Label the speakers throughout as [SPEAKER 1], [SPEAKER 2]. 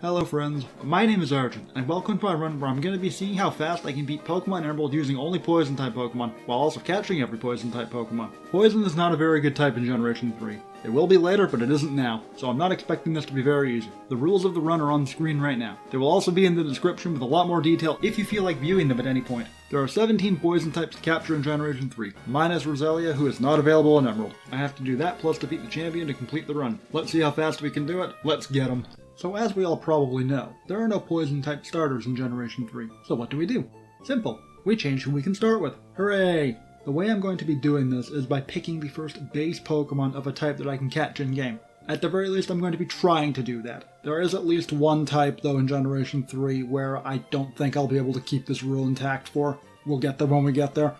[SPEAKER 1] Hello friends, my name is Arjun, and welcome to my run where I'm going to be seeing how fast I can beat Pokemon Emerald using only Poison type Pokemon, while also catching every Poison type Pokemon. Poison is not a very good type in Generation 3. It will be later, but it isn't now, so I'm not expecting this to be very easy. The rules of the run are on the screen right now. They will also be in the description with a lot more detail if you feel like viewing them at any point. There are 17 Poison types to capture in Generation 3, minus Roselia, who is not available in Emerald. I have to do that plus defeat the champion to complete the run. Let's see how fast we can do it. Let's get them. So as we all probably know, there are no Poison type starters in Generation 3. So what do? Simple. We change who we can start with. Hooray! The way I'm going to be doing this is by picking the first base Pokemon of a type that I can catch in-game. At the very least, I'm going to be trying to do that. There is at least one type, though, in Generation 3 where I don't think I'll be able to keep this rule intact for. We'll get there when we get there.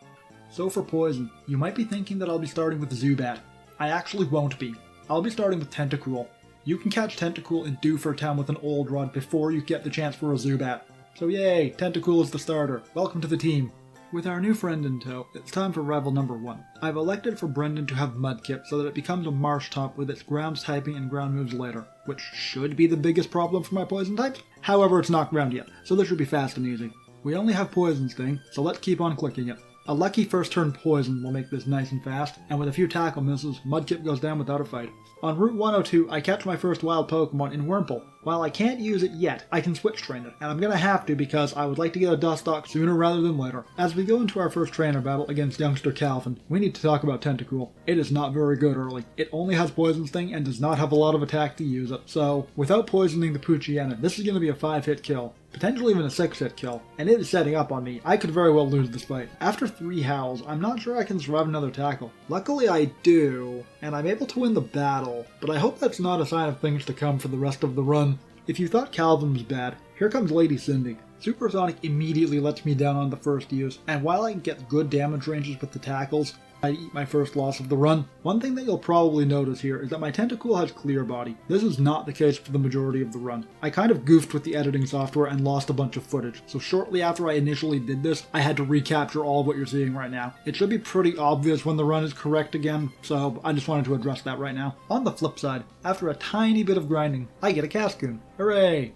[SPEAKER 1] So for Poison, you might be thinking that I'll be starting with Zubat. I actually won't be. I'll be starting with Tentacool. You can catch Tentacool in Dewford Town with an Old Rod before you get the chance for a Zubat. So yay, Tentacool is the starter. Welcome to the team. With our new friend in tow, it's time for rival number 1. I've elected for Brendan to have Mudkip so that it becomes a Marsh top with its ground typing and ground moves later, which should be the biggest problem for my Poison types. However, it's not ground yet, so this should be fast and easy. We only have Poison Sting, so let's keep on clicking it. A lucky first turn Poison will make this nice and fast, and with a few tackle misses, Mudkip goes down without a fight. On Route 102, I catch my first wild Pokemon in Wurmple. While I can't use it yet, I can switch train it, and I'm gonna have to because I would like to get a Dustox sooner rather than later. As we go into our first trainer battle against youngster Calvin, we need to talk about Tentacool. It is not very good early. It only has Poison Sting and does not have a lot of attack to use it, so without poisoning the Poochyena, this is gonna be a 5-hit kill. Potentially even a 6-hit kill, and it is setting up on me. I could very well lose this fight. After 3 howls, I'm not sure I can survive another tackle. Luckily I do, and I'm able to win the battle, but I hope that's not a sign of things to come for the rest of the run. If you thought Calvin was bad, here comes Lady Cindy. Supersonic immediately lets me down on the first use, and while I can get good damage ranges with the tackles, I eat my first loss of the run. One thing that you'll probably notice here is that my Tentacool has Clear Body. This is not the case for the majority of the run. I kind of goofed with the editing software and lost a bunch of footage, so shortly after I initially did this, I had to recapture all of what you're seeing right now. It should be pretty obvious when the run is correct again, so I just wanted to address that right now. On the flip side, after a tiny bit of grinding, I get a Cascoon. Hooray!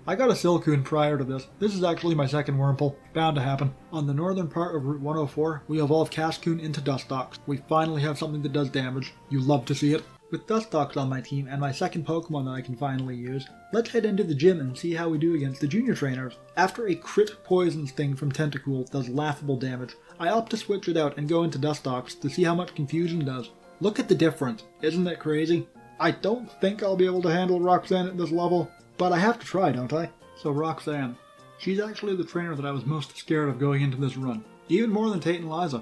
[SPEAKER 1] I got a Silcoon prior to this. This is actually my second Wurmple. Bound to happen. On the northern part of Route 104, we evolve Cascoon into Dustox. We finally have something that does damage. You love to see it. With Dustox on my team and my second Pokemon that I can finally use, let's head into the gym and see how we do against the junior trainers. After a crit Poison Sting from Tentacool does laughable damage, I opt to switch it out and go into Dustox to see how much Confusion does. Look at the difference. Isn't that crazy? I don't think I'll be able to handle Roxanne at this level, but I have to try, don't I? So Roxanne. She's actually the trainer that I was most scared of going into this run. Even more than Tate and Liza.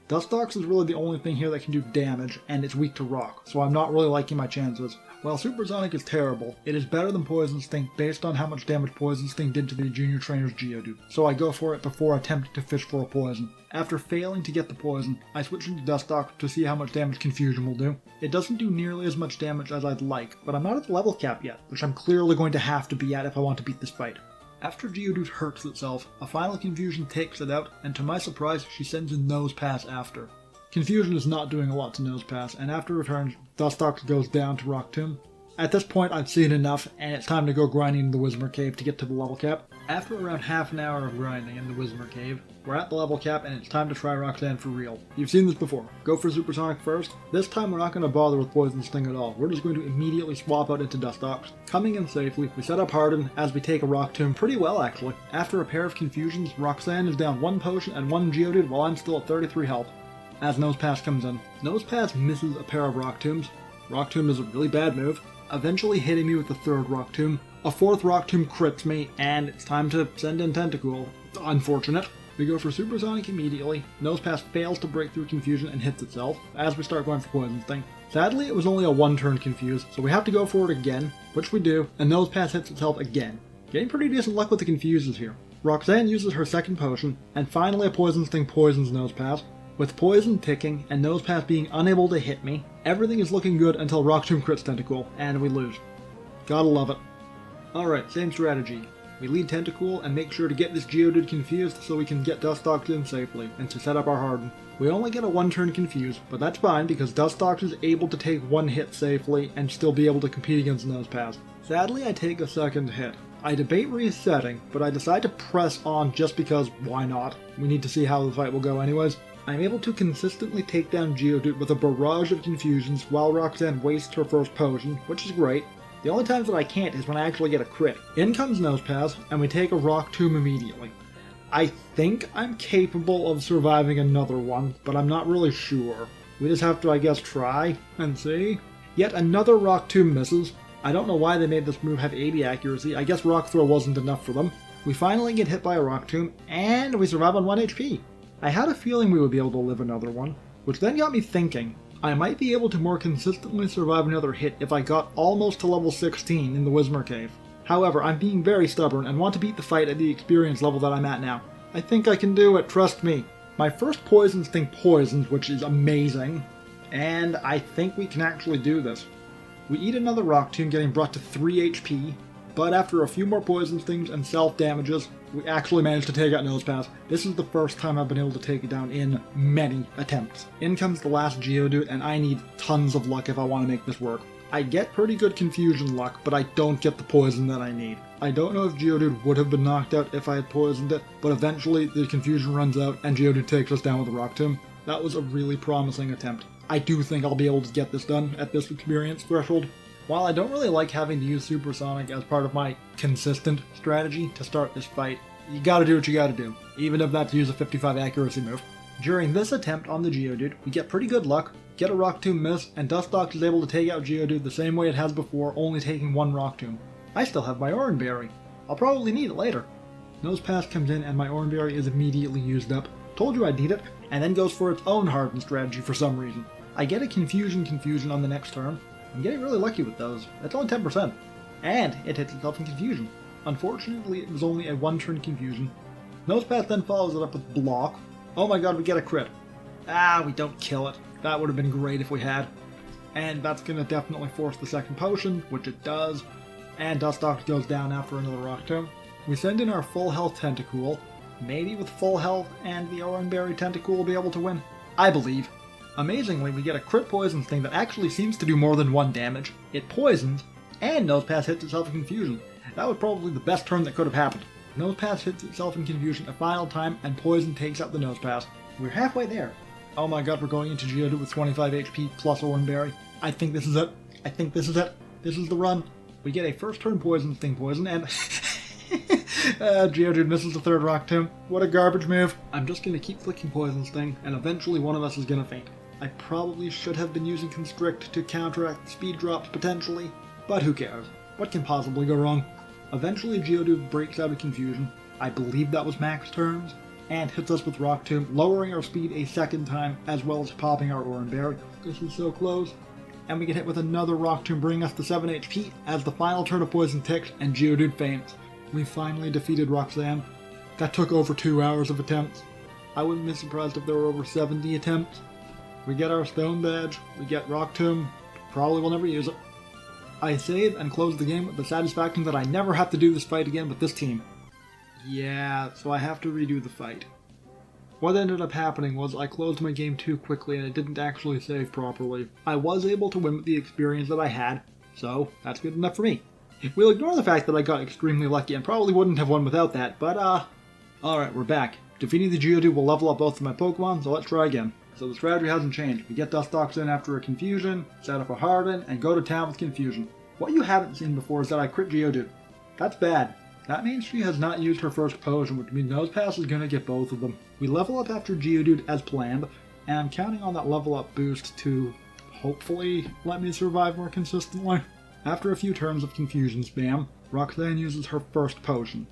[SPEAKER 1] Dustox is really the only thing here that can do damage, and it's weak to rock, so I'm not really liking my chances. While Supersonic is terrible, it is better than Poison Sting based on how much damage Poison Sting did to the junior trainer's Geodude, so I go for it before attempting to fish for a poison. After failing to get the poison, I switch into Dustox to see how much damage Confusion will do. It doesn't do nearly as much damage as I'd like, but I'm not at the level cap yet, which I'm clearly going to have to be at if I want to beat this fight. After Geodude hurts itself, a final Confusion takes it out, and to my surprise, she sends in Nose Pass after. Confusion is not doing a lot to Nose Pass, and after return, Dustox goes down to Rock Tomb. At this point, I've seen enough, and it's time to go grinding in the Whismur Cave to get to the level cap. After around half an hour of grinding in the Whismur Cave, we're at the level cap and it's time to try Roxanne for real. You've seen this before. Go for Supersonic first. This time we're not going to bother with Poison Sting at all. We're just going to immediately swap out into Dustox. Coming in safely, we set up Harden as we take a Rock Tomb pretty well actually. After a pair of Confusions, Roxanne is down 1 potion and 1 Geodude while I'm still at 33 health. As Nose Pass comes in. Nose Pass misses a pair of Rock Tombs. Rock Tomb is a really bad move, eventually hitting me with the 3rd Rock Tomb. A 4th Rock Tomb crits me, and it's time to send in Tentacool. Unfortunate. We go for Supersonic immediately. Nose Pass fails to break through Confusion and hits itself, as we start going for Poison Sting. Sadly, it was only a 1-turn Confuse, so we have to go for it again, which we do, and Nose Pass hits itself again. Getting pretty decent luck with the Confuses here. Roxanne uses her 2nd potion, and finally a Poison Sting poisons Nose Pass. With Poison ticking and Nose Pass being unable to hit me, everything is looking good until Rock Tomb crits Tentacool, and we lose. Gotta love it. Alright, same strategy. We lead Tentacool and make sure to get this Geodude confused so we can get Dustox in safely, and to set up our Harden. We only get a 1-turn confuse, but that's fine because Dustox is able to take 1 hit safely and still be able to compete against Nose Pass. Sadly, I take a second hit. I debate resetting, but I decide to press on just because why not? We need to see how the fight will go anyways. I'm able to consistently take down Geodude with a barrage of confusions while Roxanne wastes her first potion, which is great. The only times that I can't is when I actually get a crit. In comes Nosepass, and we take a Rock Tomb immediately. I think I'm capable of surviving another one, but I'm not really sure. We just have to, I guess, try and see. Yet another Rock Tomb misses. I don't know why they made this move have 80 accuracy. I guess Rock Throw wasn't enough for them. We finally get hit by a Rock Tomb, and we survive on 1 HP. I had a feeling we would be able to live another one, which then got me thinking. I might be able to more consistently survive another hit if I got almost to level 16 in the Whismur Cave. However, I'm being very stubborn and want to beat the fight at the experience level that I'm at now. I think I can do it, trust me. My first Poison Sting poisons, which is amazing, and I think we can actually do this. We eat another Rock Tomb, getting brought to 3 HP, but after a few more Poison Stings and self-damages, we actually managed to take out Nosepass. This is the first time I've been able to take it down in many attempts. In comes the last Geodude, and I need tons of luck if I want to make this work. I get pretty good confusion luck, but I don't get the poison that I need. I don't know if Geodude would have been knocked out if I had poisoned it, but eventually the confusion runs out and Geodude takes us down with a Rock Tomb. That was a really promising attempt. I do think I'll be able to get this done at this experience threshold. While I don't really like having to use Supersonic as part of my consistent strategy to start this fight, you gotta do what you gotta do, even if that's to use a 55 accuracy move. During this attempt on the Geodude, we get pretty good luck, get a Rock Tomb miss, and Dustox is able to take out Geodude the same way it has before, only taking 1 Rock Tomb. I still have my Oran Berry. I'll probably need it later. Nosepass comes in and my Oran Berry is immediately used up. Told you I'd need it, and then goes for its own hardened strategy for some reason. I get a confusion on the next turn. I'm getting really lucky with those. That's only 10%. And it hits itself in confusion. Unfortunately, it was only a 1-turn confusion. Nosepass then follows it up with Block. Oh my god, we get a crit. We don't kill it. That would have been great if we had. And that's going to definitely force the second potion, which it does. And Dustox goes down after another Rock Tomb. We send in our full health Tentacool. Maybe with full health and the Oran Berry Tentacool will be able to win. I believe. Amazingly, we get a crit Poison Sting that actually seems to do more than 1 damage. It poisons, and Nosepass hits itself in confusion. That was probably the best turn that could have happened. Nosepass hits itself in confusion a final time, and Poison takes out the Nosepass. We're halfway there. Oh my god, we're going into Geodude with 25 HP plus Oran Berry. I think this is it. I think this is it. This is the run. We get a first turn Poison Sting poison, and Geodude misses the 3rd Rock Tomb. What a garbage move. I'm just going to keep flicking Poison Sting, and eventually one of us is going to faint. I probably should have been using Constrict to counteract the speed drops potentially, but who cares? What can possibly go wrong? Eventually Geodude breaks out of confusion. I believe that was max turns, and hits us with Rock Tomb, lowering our speed a second time, as well as popping our Oran Berry. This is so close. And we get hit with another Rock Tomb, bringing us to 7 HP, as the final turn of poison ticks, and Geodude faints. We finally defeated Roxanne. That took over 2 hours of attempts. I wouldn't be surprised if there were over 70 attempts. We get our Stone Badge, we get Rock Tomb, probably will never use it. I save and close the game with the satisfaction that I never have to do this fight again with this team. Yeah, so I have to redo the fight. What ended up happening was I closed my game too quickly and it didn't actually save properly. I was able to win with the experience that I had, so that's good enough for me. We'll ignore the fact that I got extremely lucky and probably wouldn't have won without that, but alright, we're back. Defeating the Geodude will level up both of my Pokemon, so let's try again. So the strategy hasn't changed. We get Dustox in after a confusion, set up a Harden, and go to town with confusion. What you haven't seen before is that I crit Geodude. That's bad. That means she has not used her first potion, which means Nosepass is going to get both of them. We level up after Geodude as planned, and I'm counting on that level up boost to hopefully let me survive more consistently. After a few turns of confusion spam, Roxanne uses her first potion.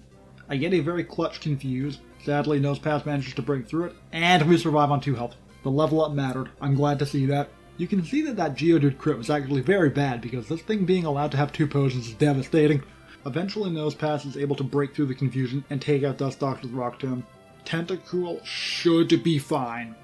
[SPEAKER 1] I get a very clutch Confuse. Sadly, Nosepass manages to break through it, and we survive on 2 health. The level up mattered. I'm glad to see that. You can see that Geodude crit was actually very bad because this thing being allowed to have 2 potions is devastating. Eventually Nosepass is able to break through the confusion and take out Dustox with Rock Tomb. Tentacool should be fine.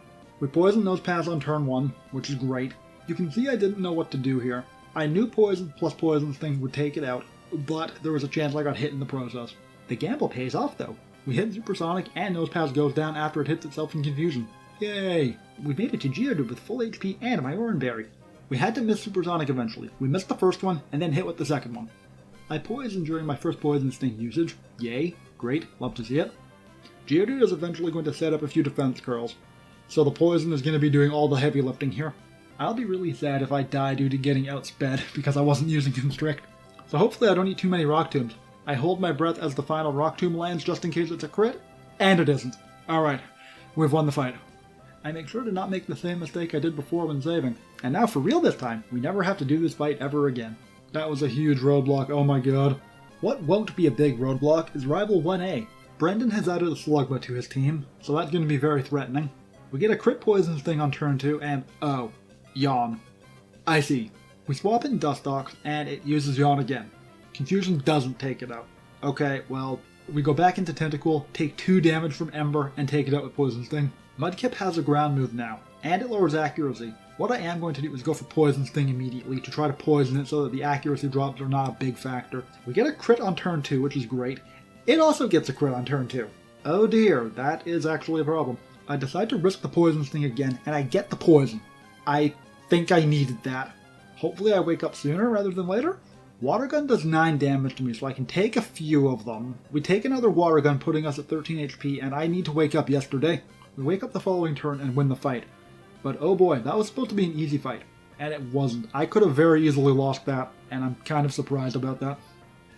[SPEAKER 1] We poison Nosepass on turn 1, which is great. You can see I didn't know what to do here. I knew Poison plus Poison Sting would take it out, but there was a chance I got hit in the process. The gamble pays off though. We hit Supersonic and Nosepass goes down after it hits itself in confusion. Yay! We made it to Geodude with full HP and my Oran Berry. We had to miss Supersonic eventually. We missed the first one and then hit with the second one. I poisoned during my first Poison Sting usage. Yay, great, love to see it. Geodude is eventually going to set up a few defense curls, so the poison is going to be doing all the heavy lifting here. I'll be really sad if I die due to getting outsped because I wasn't using Constrict. So hopefully I don't eat too many Rock Tombs. I hold my breath as the final Rock Tomb lands just in case it's a crit, and it isn't. Alright, we've won the fight. I make sure to not make the same mistake I did before when saving. And now for real this time, we never have to do this fight ever again. That was a huge roadblock, oh my god. What won't be a big roadblock is Rival 1A. Brendan has added a Slugma to his team, so that's going to be very threatening. We get a crit Poison Sting on turn 2, and oh, Yawn. I see. We swap in Dustox, and it uses Yawn again. Confusion doesn't take it out. Okay, well, we go back into Tentacool, take 2 damage from Ember, and take it out with Poison Sting. Mudkip has a ground move now, and it lowers accuracy. What I am going to do is go for Poison Sting immediately to try to poison it so that the accuracy drops are not a big factor. We get a crit on turn 2, which is great. It also gets a crit on turn 2. Oh dear, that is actually a problem. I decide to risk the Poison Sting again, and I get the poison. I think I needed that. Hopefully I wake up sooner rather than later? Water Gun does 9 damage to me, so I can take a few of them. We take another Water Gun, putting us at 13 HP, and I need to wake up yesterday. We wake up the following turn and win the fight. But oh boy, that was supposed to be an easy fight. And it wasn't. I could have very easily lost that, and I'm kind of surprised about that.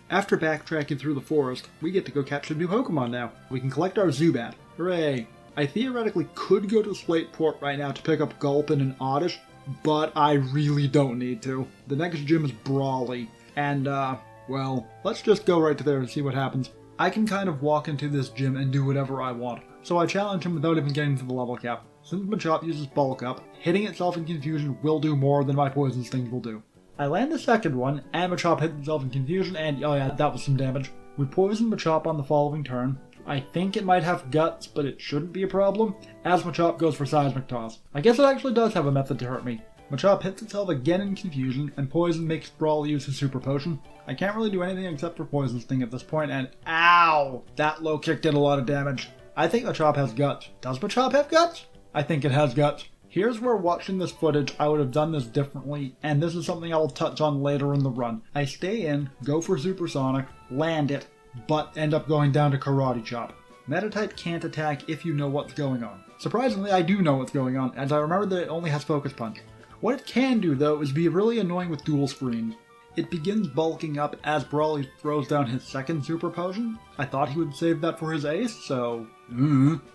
[SPEAKER 1] After backtracking through the forest, we get to go catch some new Pokemon now. We can collect our Zubat. Hooray! I theoretically could go to Slateport right now to pick up Gulpin and Oddish, but I really don't need to. The next gym is Brawly, and well, let's just go right to there and see what happens. I can kind of walk into this gym and do whatever I want, so I challenge him without even getting to the level cap. Since Machop uses Bulk Up, hitting itself in Confusion will do more than my Poison Sting will do. I land the second one, and Machop hits itself in Confusion, and oh yeah, that was some damage. We poison Machop on the following turn. I think it might have Guts, but it shouldn't be a problem, as Machop goes for Seismic Toss. I guess it actually does have a method to hurt me. Machop hits itself again in Confusion, and Poison makes Brawly use his Super Potion. I can't really do anything except for Poison Sting at this point, and ow! That low kick did a lot of damage. I think Machop has Guts. Does Machop have Guts? I think it has Guts. Here's where watching this footage I would have done this differently, and this is something I'll touch on later in the run. I stay in, go for Supersonic, land it, but end up going down to Karate Chop. Metatype can't attack if you know what's going on. Surprisingly, I do know what's going on, as I remember that it only has Focus Punch. What it can do, though, is be really annoying with dual screens. It begins bulking up as Brawly throws down his second Super Potion. I thought he would save that for his ace, so...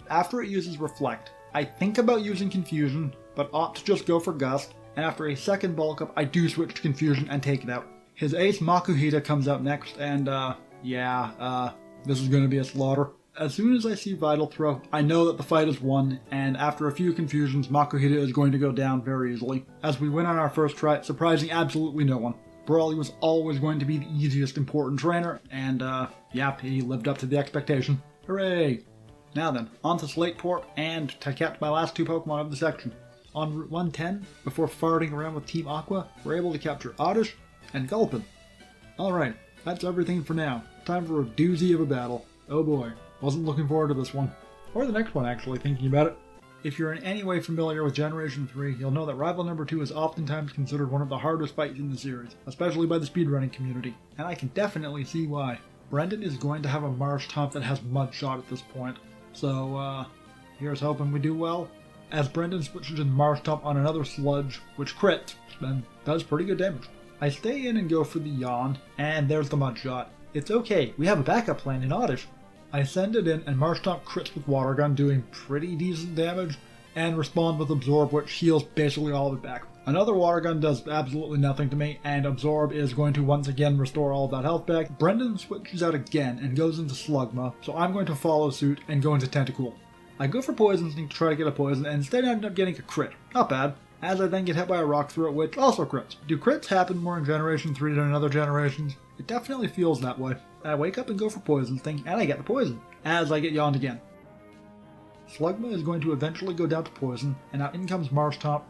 [SPEAKER 1] After it uses Reflect, I think about using Confusion, but opt to just go for Gust, and after a second bulk up, I do switch to Confusion and take it out. His ace Makuhita comes out next, and this is gonna be a slaughter. As soon as I see Vital Throw, I know that the fight is won, and after a few confusions, Makuhita is going to go down very easily. As we win on our first try, surprising absolutely no one. Brawly was always going to be the easiest important trainer, and he lived up to the expectation. Hooray! Now then, on to Slateport, and to catch my last 2 Pokemon of the section. On Route 110, before farting around with Team Aqua, we're able to capture Oddish and Gulpin. Alright, that's everything for now. Time for a doozy of a battle. Oh boy, wasn't looking forward to this one. Or the next one, actually, thinking about it. If you're in any way familiar with Generation 3, you'll know that Rival number 2 is oftentimes considered one of the hardest fights in the series, especially by the speedrunning community, and I can definitely see why. Brendan is going to have a Marshtomp that has Mudshot at this point, so here's hoping we do well. As Brendan switches in Marshtomp on another Sludge, which crits, and does pretty good damage. I stay in and go for the Yawn, and there's the Mudshot. It's okay, we have a backup plan in Oddish. I send it in, and Marshtomp crits with Water Gun, doing pretty decent damage, and respond with Absorb, which heals basically all of it back. Another Water Gun does absolutely nothing to me, and Absorb is going to once again restore all of that health back. Brendan switches out again and goes into Slugma, so I'm going to follow suit and go into Tentacool. I go for Poison Sting to try to get a poison, and instead I end up getting a crit. Not bad. As I then get hit by a Rock Throw, which also crits. Do crits happen more in Generation 3 than in other generations? It definitely feels that way. I wake up and go for Poison Sting, and I get the poison, as I get yawned again. Slugma is going to eventually go down to poison, and now in comes Marshtomp.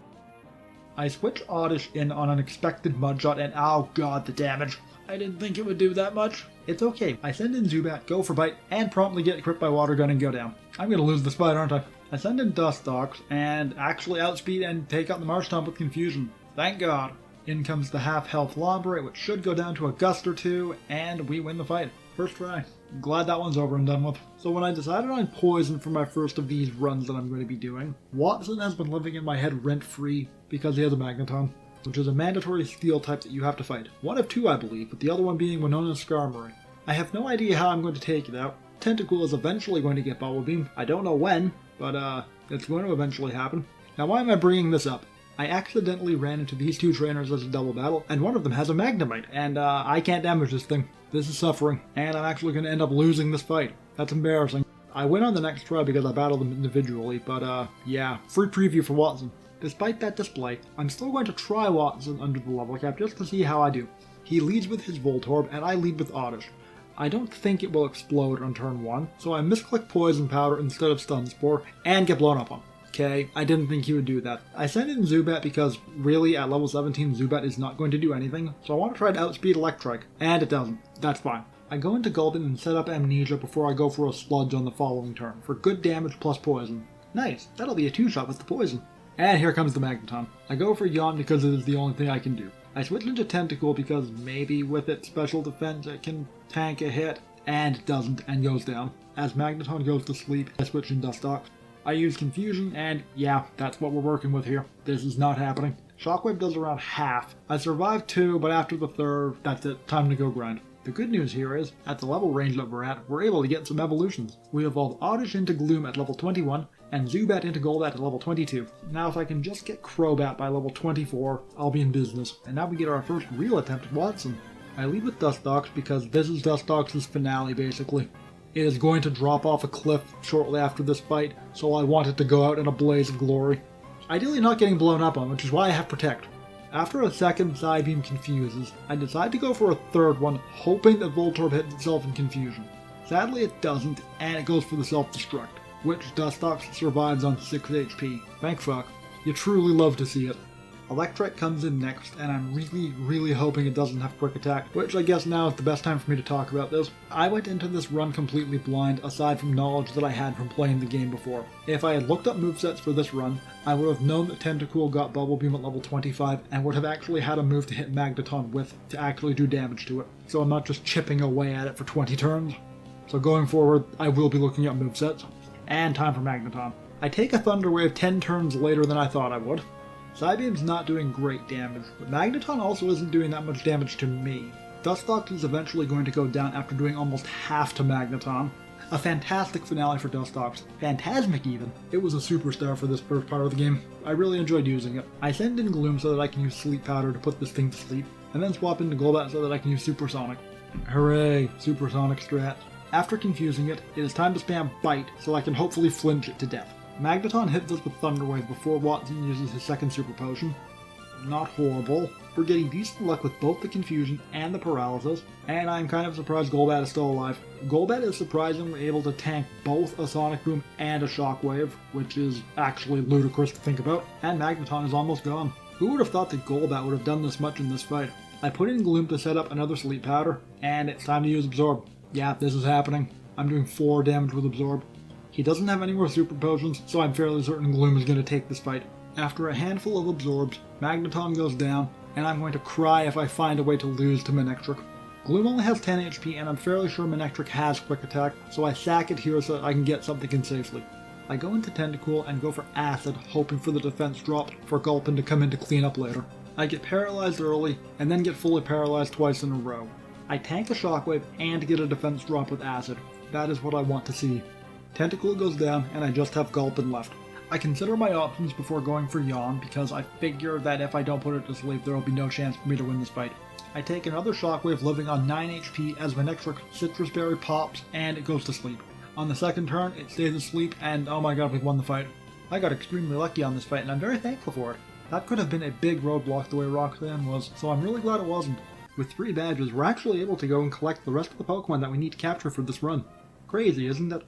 [SPEAKER 1] I switch Oddish in on an expected Mudshot, and oh god, the damage. I didn't think it would do that much. It's okay. I send in Zubat, go for Bite, and promptly get crit by Water Gun and go down. I'm gonna lose this fight, aren't I? I send in Dustox, and actually outspeed and take out the Marshtomp with Confusion. Thank god. In comes the half-health Lombre, which should go down to a gust or two, and we win the fight. First try. Glad that one's over and done with. So when I decided on poison for my first of these runs that I'm going to be doing, Watson has been living in my head rent-free because he has a Magneton, which is a mandatory steel type that you have to fight. One of two, I believe, with the other one being Winona's Skarmory. I have no idea how I'm going to take it out. Tentacool is eventually going to get Bubble Beam. I don't know when, but it's going to eventually happen. Now why am I bringing this up? I accidentally ran into these two trainers as a double battle, and one of them has a Magnemite, and I can't damage this thing. This is suffering, and I'm actually going to end up losing this fight. That's embarrassing. I win on the next try because I battled them individually, but yeah, free preview for Watson. Despite that display, I'm still going to try Watson under the level cap just to see how I do. He leads with his Voltorb, and I lead with Oddish. I don't think it will explode on turn 1, so I misclick Poison Powder instead of Stun Spore, and get blown up on. Okay, I didn't think he would do that. I sent in Zubat because, really, at level 17, Zubat is not going to do anything, so I want to try to outspeed Electrike, and it doesn't. That's fine. I go into Gulpin and set up Amnesia before I go for a Sludge on the following turn, for good damage plus Poison. Nice, that'll be a 2-shot with the Poison. And here comes the Magneton. I go for Yawn because it is the only thing I can do. I switch into Tentacool because maybe with its special defense it can tank a hit, and it doesn't, and goes down. As Magneton goes to sleep, I switch in Dustox. I use Confusion, and yeah, that's what we're working with here. This is not happening. Shockwave does around half. I survived 2, but after the 3rd, that's it. Time to go grind. The good news here is, at the level range that we're at, we're able to get some evolutions. We evolved Oddish into Gloom at level 21, and Zubat into Golbat at level 22. Now if I can just get Crobat by level 24, I'll be in business. And now we get our first real attempt at Watson. I lead with Dustox because this is Dustox's finale, basically. It is going to drop off a cliff shortly after this fight, so I want it to go out in a blaze of glory. Ideally not getting blown up on, which is why I have Protect. After a second Psybeam confuses, I decide to go for a third one, hoping that Voltorb hits itself in confusion. Sadly it doesn't, and it goes for the self-destruct, which Dustox survives on 6 HP. Thank fuck. You truly love to see it. Electrike comes in next, and I'm really hoping it doesn't have Quick Attack, which I guess now is the best time for me to talk about this. I went into this run completely blind, aside from knowledge that I had from playing the game before. If I had looked up movesets for this run, I would have known that Tentacool got Bubble Beam at level 25, and would have actually had a move to hit Magneton with to actually do damage to it, so I'm not just chipping away at it for 20 turns. So going forward, I will be looking up movesets. And time for Magneton. I take a Thunder Wave 10 turns later than I thought I would. Psybeam's not doing great damage, but Magneton also isn't doing that much damage to me. Dustox is eventually going to go down after doing almost half to Magneton. A fantastic finale for Dustox. Phantasmic even. It was a superstar for this first part of the game. I really enjoyed using it. I send in Gloom so that I can use Sleep Powder to put this thing to sleep, and then swap into Golbat so that I can use Supersonic. Hooray, Supersonic strat. After confusing it, it is time to spam Bite so I can hopefully flinch it to death. Magneton hits us with Thunder Wave before Watson uses his second Super Potion. Not horrible. We're getting decent luck with both the Confusion and the Paralysis, and I'm kind of surprised Golbat is still alive. Golbat is surprisingly able to tank both a Sonic Boom and a Shockwave, which is actually ludicrous to think about, and Magneton is almost gone. Who would have thought that Golbat would have done this much in this fight? I put in Gloom to set up another Sleep Powder, and it's time to use Absorb. Yeah, this is happening. I'm doing 4 damage with Absorb. He doesn't have any more Super Potions, so I'm fairly certain Gloom is going to take this fight. After a handful of Absorbs, Magneton goes down, and I'm going to cry if I find a way to lose to Manectric. Gloom only has 10 HP, and I'm fairly sure Manectric has Quick Attack, so I sack it here so that I can get something in safely. I go into Tentacool and go for Acid, hoping for the defense drop for Gulpin to come in to clean up later. I get paralyzed early, and then get fully paralyzed twice in a row. I tank the Shockwave and get a defense drop with Acid. That is what I want to see. Tentacool goes down, and I just have Gulpin left. I consider my options before going for Yawn, because I figure that if I don't put it to sleep, there will be no chance for me to win this fight. I take another Shockwave living on 9 HP as Manectric Citrus Berry pops, and it goes to sleep. On the second turn, it stays asleep, and oh my god, we've won the fight. I got extremely lucky on this fight, and I'm very thankful for it. That could have been a big roadblock the way Roxanne was, so I'm really glad it wasn't. With 3 badges, we're actually able to go and collect the rest of the Pokemon that we need to capture for this run. Crazy, isn't it?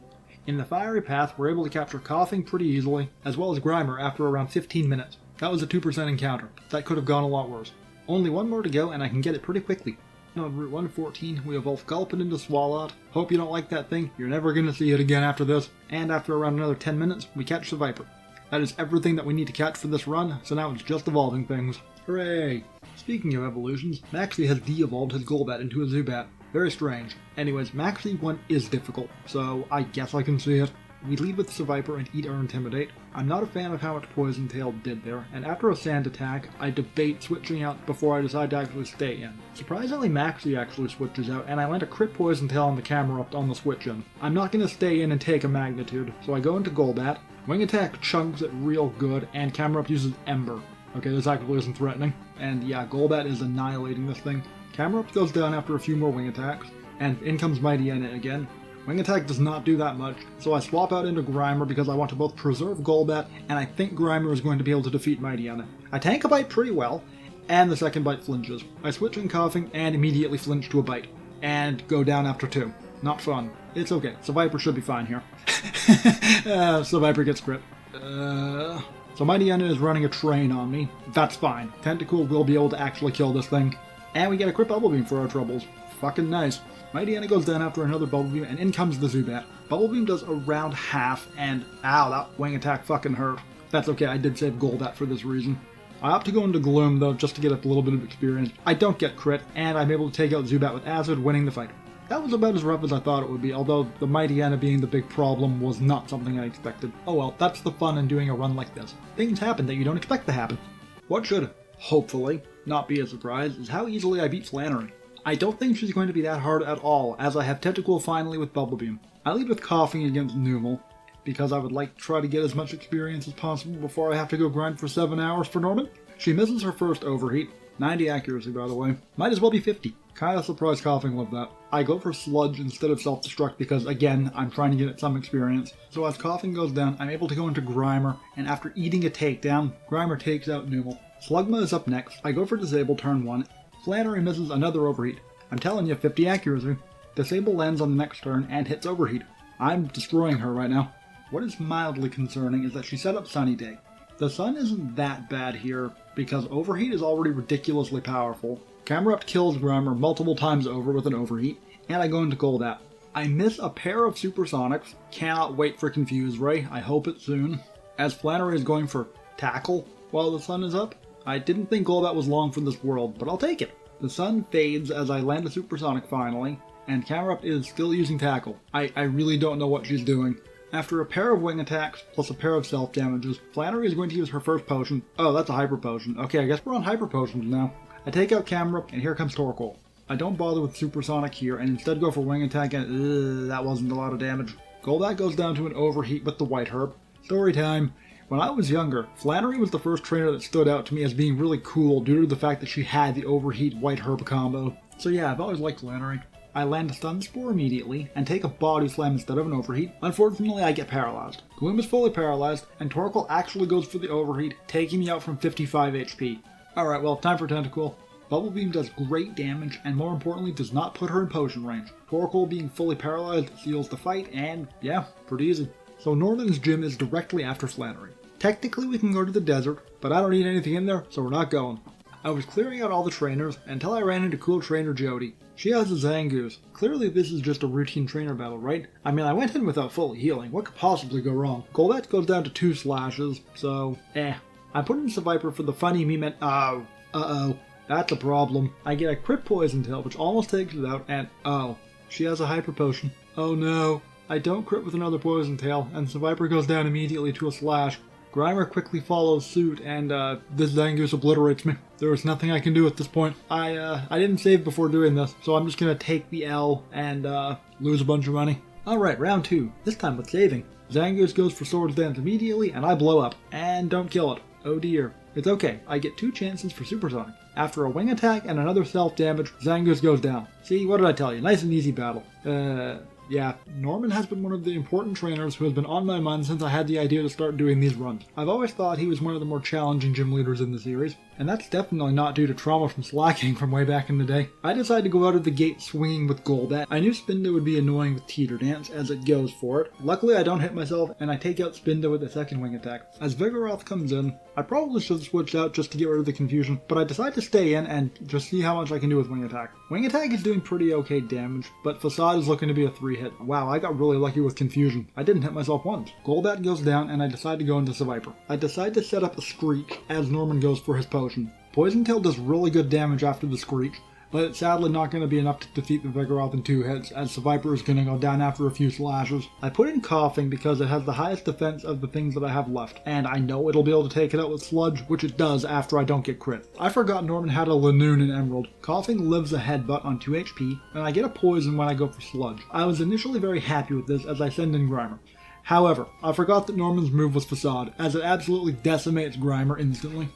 [SPEAKER 1] In the Fiery Path, we're able to capture Coughing pretty easily, as well as Grimer after around 15 minutes. That was a 2% encounter. That could have gone a lot worse. Only 1 more to go, and I can get it pretty quickly. On Route 114, we evolve Gulpin into Swalot. Hope you don't like that thing. You're never going to see it again after this. And after around another 10 minutes, we catch the Viper. That is everything that we need to catch for this run, so now it's just evolving things. Hooray! Speaking of evolutions, Maxie has de-evolved his Golbat into a Zubat. Very strange. Anyways, Maxie 1 is difficult, so I guess I can see it. We lead with Seviper and eat our Intimidate. I'm not a fan of how much Poison Tail did there, and after a Sand attack, I debate switching out before I decide to actually stay in. Surprisingly, Maxie actually switches out, and I land a crit Poison Tail on the camera up on the switch in. I'm not going to stay in and take a Magnitude, so I go into Golbat. Wing Attack chunks it real good, and camera up uses Ember. Okay, this actually isn't threatening. And yeah, Golbat is annihilating this thing. Camera up goes down after a few more Wing Attacks, and in comes Mightyena again. Wing Attack does not do that much, so I swap out into Grimer because I want to both preserve Golbat, and I think Grimer is going to be able to defeat Mightyena. I tank a bite pretty well, and the second bite flinches. I switch in Coughing and immediately flinch to a bite, and go down after 2. Not fun. It's okay. Seviper should be fine here. Seviper gets crit. So Mightyena is running a train on me. That's fine. Tentacool will be able to actually kill this thing. And we get a crit Bubble Beam for our troubles. Fucking nice. Mightyena goes down after another Bubble Beam, and in comes the Zubat. Bubble Beam does around half, and ow, that Wing Attack fucking hurt. That's okay, I did save Golbat for this reason. I opt to go into Gloom, though, just to get a little bit of experience. I don't get crit, and I'm able to take out Zubat with Acid, winning the fight. That was about as rough as I thought it would be, although the Mightyena being the big problem was not something I expected. Oh well, that's the fun in doing a run like this. Things happen that you don't expect to happen. What should, hopefully, not be a surprise is how easily I beat Flannery. I don't think she's going to be that hard at all, as I have Tentacool finally with Bubble Beam. I lead with Coughing against Numel, because I would like to try to get as much experience as possible before I have to go grind for 7 hours for Norman. She misses her first Overheat. 90 accuracy, by the way. Might as well be 50. Kinda surprised Coughing loved that. I go for Sludge instead of Self-Destruct because, again, I'm trying to get some experience. So as Coughing goes down, I'm able to go into Grimer, and after eating a takedown, Grimer takes out Numel. Slugma is up next. I go for Disable turn 1. Flannery misses another Overheat. I'm telling you, 50 accuracy. Disable lands on the next turn and hits Overheat. I'm destroying her right now. What is mildly concerning is that she set up Sunny Day. The sun isn't that bad here, because Overheat is already ridiculously powerful. Camerupt kills Grimer multiple times over with an Overheat, and I go into Golbat. I miss a pair of Supersonics. Cannot wait for Confuse Ray. I hope it's soon. As Flannery is going for Tackle while the sun is up. I didn't think Golbat was long for this world, but I'll take it. The sun fades as I land a Supersonic finally, and Camerupt is still using Tackle. I really don't know what she's doing. After a pair of Wing Attacks, plus a pair of Self-Damages, Flannery is going to use her first potion. Oh, that's a Hyper Potion. Okay, I guess we're on Hyper Potions now. I take out Camerupt, and here comes Torkoal. I don't bother with Supersonic here, and instead go for Wing Attack, and that wasn't a lot of damage. Golbat goes down to an Overheat with the White Herb. Story time. When I was younger, Flannery was the first trainer that stood out to me as being really cool due to the fact that she had the Overheat White Herb combo. So yeah, I've always liked Flannery. I land a Stun Spore immediately, and take a Body Slam instead of an Overheat. Unfortunately, I get paralyzed. Gloom is fully paralyzed, and Torkoal actually goes for the Overheat, taking me out from 55 HP. Alright, well, time for Tentacool. Bubble Beam does great damage, and more importantly, does not put her in potion range. Torkoal being fully paralyzed seals the fight, and yeah, pretty easy. So Norman's gym is directly after Flannery. Technically we can go to the desert, but I don't need anything in there, so we're not going. I was clearing out all the trainers until I ran into cool trainer Jody. She has a Zangoose. Clearly this is just a routine trainer battle, right? I mean, I went in without fully healing. What could possibly go wrong? Golbat goes down to 2 slashes, so I put in Seviper for the funny meme and uh-oh. That's a problem. I get a crit Poison Tail, which almost takes it out, and she has a Hyper Potion. Oh no. I don't crit with another Poison Tail, and Seviper goes down immediately to a slash. Grimer quickly follows suit, and this Zangoose obliterates me. There is nothing I can do at this point. I didn't save before doing this, so I'm just gonna take the L and lose a bunch of money. Alright, round 2. This time with saving. Zangoose goes for Swords Dance immediately, and I blow up. And don't kill it. Oh dear. It's okay. I get 2 chances for Supersonic. After a Wing Attack and another self-damage, Zangoose goes down. See, what did I tell you? Nice and easy battle. Yeah, Norman has been one of the important trainers who has been on my mind since I had the idea to start doing these runs. I've always thought he was one of the more challenging gym leaders in the series, and that's definitely not due to trauma from slacking from way back in the day. I decided to go out of the gate swinging with Golbat. I knew Spindo would be annoying with Teeter Dance as it goes for it. Luckily I don't hit myself, and I take out Spindo with a second Wing Attack. As Vigoroth comes in, I probably should have switched out just to get rid of the confusion, but I decide to stay in and just see how much I can do with Wing Attack. Wing Attack is doing pretty okay damage, but Facade is looking to be a 3-hit. Wow, I got really lucky with confusion. I didn't hit myself once. Golbat goes down and I decide to go into Seviper. I decide to set up a Screech as Norman goes for his potion. Poison Tail does really good damage after the Screech, but it's sadly not going to be enough to defeat the Vigoroth in 2 hits, as the Viper is going to go down after a few slashes. I put in Coughing because it has the highest defense of the things that I have left, and I know it'll be able to take it out with Sludge, which it does after I don't get crit. I forgot Norman had a Lanoon in Emerald. Coughing lives a headbutt on 2 HP, and I get a poison when I go for Sludge. I was initially very happy with this as I send in Grimer. However, I forgot that Norman's move was Facade, as it absolutely decimates Grimer instantly.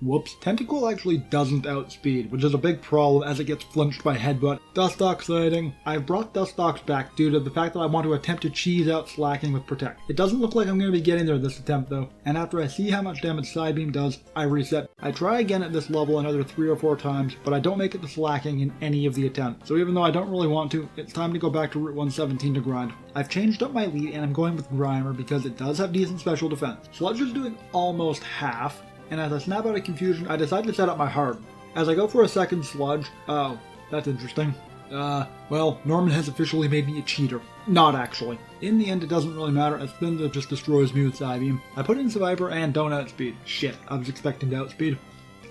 [SPEAKER 1] Whoops. Tentacool actually doesn't outspeed, which is a big problem as it gets flinched by Headbutt. Dustox sighting. I've brought Dustox back due to the fact that I want to attempt to cheese out Slacking with Protect. It doesn't look like I'm going to be getting there this attempt though, and after I see how much damage Psybeam does, I reset. I try again at this level another 3 or 4 times, but I don't make it to Slacking in any of the attempts. So even though I don't really want to, it's time to go back to Route 117 to grind. I've changed up my lead and I'm going with Grimer because it does have decent special defense. Sludge is doing almost half, and as I snap out of Confusion, I decide to set up my Harden. As I go for a second Sludge, oh, that's interesting. Well, Norman has officially made me a cheater. Not actually. In the end, it doesn't really matter, as Spinda just destroys me with Psybeam. I put in Survivor and don't outspeed. Shit, I was expecting to outspeed.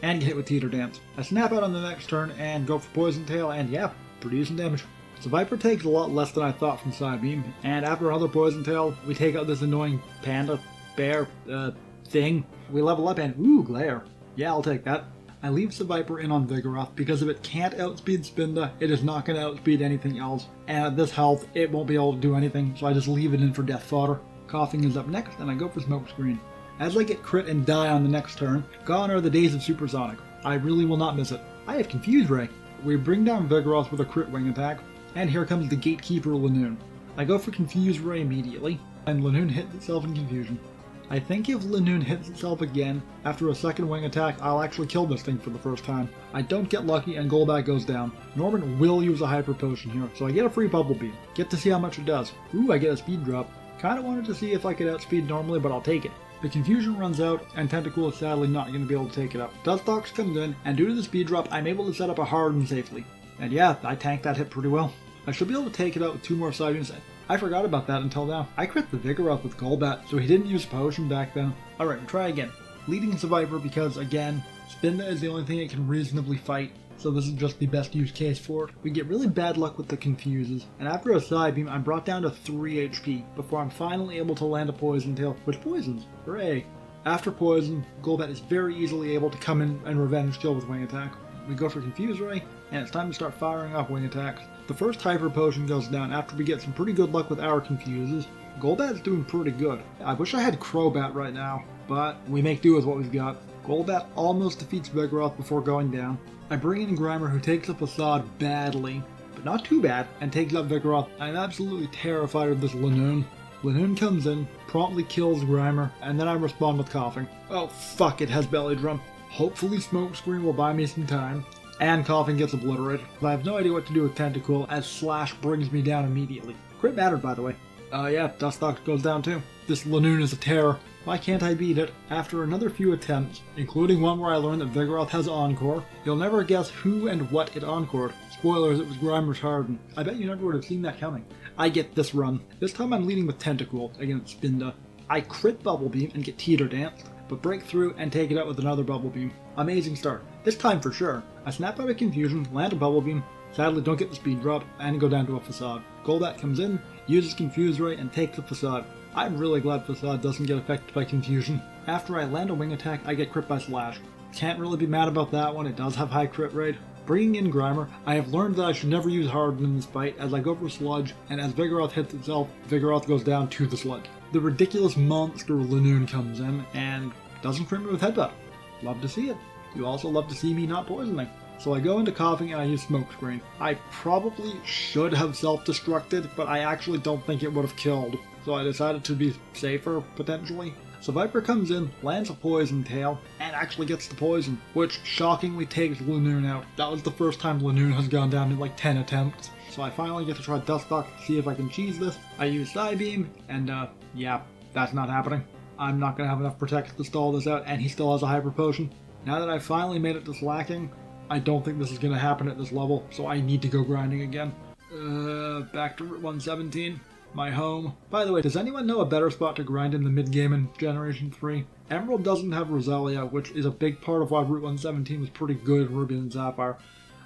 [SPEAKER 1] And get hit with Teeter Dance. I snap out on the next turn and go for Poison Tail, and yeah, pretty decent damage. So Viper takes a lot less than I thought from Psybeam, and after another Poison Tail, we take out this annoying panda, bear, thing. We level up and, ooh, Glare. Yeah, I'll take that. I leave the Viper in on Vigoroth because if it can't outspeed Spinda, it is not going to outspeed anything else, and at this health, it won't be able to do anything, so I just leave it in for death fodder. Coughing is up next, and I go for Smokescreen. As I get crit and die on the next turn, gone are the days of Supersonic. I really will not miss it. I have Confuse Ray. We bring down Vigoroth with a crit wing attack, and here comes the Gatekeeper Lanoon. I go for Confuse Ray immediately, and Lanoon hits itself in confusion. I think if Lanoon hits itself again, after a second wing attack, I'll actually kill this thing for the first time. I don't get lucky and Golbat goes down. Norman will use a Hyper Potion here, so I get a free Bubble Beam. Get to see how much it does. Ooh, I get a speed drop. Kinda wanted to see if I could outspeed normally, but I'll take it. The confusion runs out, and Tentacool is sadly not going to be able to take it up. Dustox comes in, and due to the speed drop, I'm able to set up a Harden safely. And yeah, I tanked that hit pretty well. I should be able to take it out with 2 more Psybeams. I forgot about that until now. I crit the Vigoroth with Golbat, so he didn't use a potion back then. Alright, try again. Leading Survivor because, again, Spinda is the only thing it can reasonably fight, so this is just the best use case for it. We get really bad luck with the Confuses, and after a Psybeam, I'm brought down to 3 HP, before I'm finally able to land a Poison Tail, which poisons. Hooray! After Poison, Golbat is very easily able to come in and revenge kill with Wing Attack. We go for Confuse Ray, and it's time to start firing off Wing Attacks. The first Hyper Potion goes down after we get some pretty good luck with our Confuses. Golbat's doing pretty good. I wish I had Crobat right now, but we make do with what we've got. Golbat almost defeats Vigoroth before going down. I bring in Grimer, who takes up Facade badly, but not too bad, and takes up Vigoroth. I'm absolutely terrified of this Lanoon. Lanoon comes in, promptly kills Grimer, and then I respond with Coughing. Oh fuck, it has Belly Drum. Hopefully Smokescreen will buy me some time, and Coughing gets obliterated. I have no idea what to do with Tentacool, as Slash brings me down immediately. Crit mattered, by the way. Yeah, Dustox goes down too. This Lanoon is a terror. Why can't I beat it? After another few attempts, including one where I learned that Vigoroth has Encore, you'll never guess who and what it encored. Spoilers, it was Grimer's Harden. I bet you never would have seen that coming. I get this run. This time I'm leading with Tentacool against Spinda. I crit Bubble Beam and get Teeter Danced, but break through and take it out with another Bubble Beam. Amazing start. This time for sure. I snap out of Confusion, land a Bubble Beam, sadly don't get the speed drop, and go down to a Facade. Golbat comes in, uses Confuse Ray, and takes the Facade. I'm really glad Facade doesn't get affected by Confusion. After I land a Wing Attack, I get crit by Slash. Can't really be mad about that one, it does have high crit rate. Bringing in Grimer, I have learned that I should never use Harden in this fight as I go for Sludge, and as Vigoroth hits itself, Vigoroth goes down to the Sludge. The ridiculous monster Lanoon comes in, and doesn't crit me with Headbutt. Love to see it. You also love to see me not poisoning. So I go into Coughing and I use Smokescreen. I probably should have self-destructed, but I actually don't think it would have killed. So I decided to be safer, potentially. So Viper comes in, lands a Poison Tail, and actually gets the poison, which shockingly takes Lanoon out. That was the first time Lanoon has gone down in like 10 attempts. So I finally get to try Dustox to see if I can cheese this. I use Psybeam, and yeah, that's not happening. I'm not going to have enough Protect to stall this out, and he still has a Hyper Potion. Now that I've finally made it to Slacking, I don't think this is going to happen at this level, so I need to go grinding again. Back to Route 117. my home. By the way, does anyone know a better spot to grind in the mid-game in Generation 3? Emerald doesn't have Roselia, which is a big part of why Route 117 was pretty good in Ruby and Sapphire.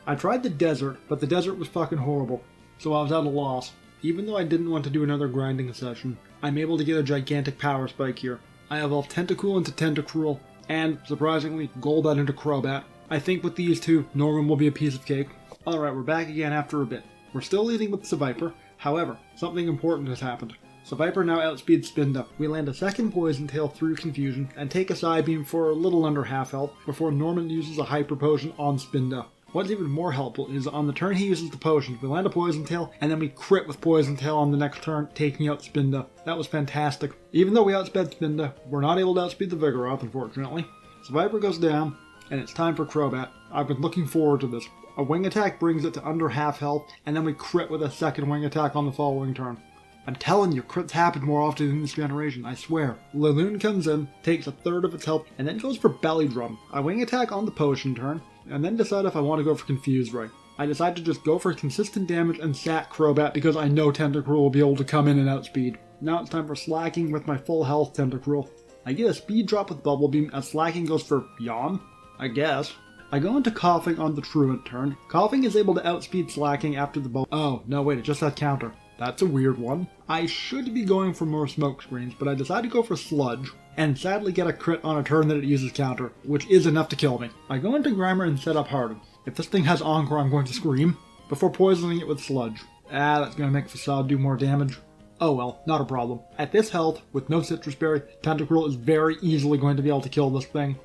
[SPEAKER 1] I tried the desert, but the desert was fucking horrible, so I was at a loss. Even though I didn't want to do another grinding session, I'm able to get a gigantic power spike here. I evolved Tentacool into Tentacruel, and, surprisingly, Golbat into Crobat. I think with these two, Norman will be a piece of cake. Alright, we're back again after a bit. We're still leading with Seviper, however, something important has happened. Seviper now outspeeds Spinda. We land a second Poison Tail through Confusion, and take a Psybeam for a little under half health, before Norman uses a Hyper Potion on Spinda. What's even more helpful is on the turn he uses the potion, we land a Poison Tail, and then we crit with Poison Tail on the next turn, taking out Spinda. That was fantastic. Even though we outsped Spinda, we're not able to outspeed the Vigoroth, unfortunately. Seviper goes down, and it's time for Crobat. I've been looking forward to this. A Wing Attack brings it to under half health, and then we crit with a second Wing Attack on the following turn. I'm telling you, crits happen more often in this generation, I swear. Laloon comes in, takes a third of its health, and then goes for Belly Drum. I Wing Attack on the potion turn, and then decide if I want to go for Confuse Ray. I decide to just go for consistent damage and sack Crobat because I know Tentacruel will be able to come in and outspeed. Now it's time for Slacking with my full health Tentacruel. I get a speed drop with Bubble Beam as Slacking goes for Yawn? I guess. I go into Coughing on the Truant turn. Coughing is able to outspeed Slacking after the bubble. Oh, no wait, it just has counter. That's a weird one. I should be going for more smoke screens, but I decide to go for Sludge, and sadly get a crit on a turn that it uses counter, which is enough to kill me. I go into Grimer and set up Harden. If this thing has Encore, I'm going to scream, before poisoning it with Sludge. That's going to make Facade do more damage. Oh well, not a problem. At this health, with no Citrus Berry, Tentacruel is very easily going to be able to kill this thing.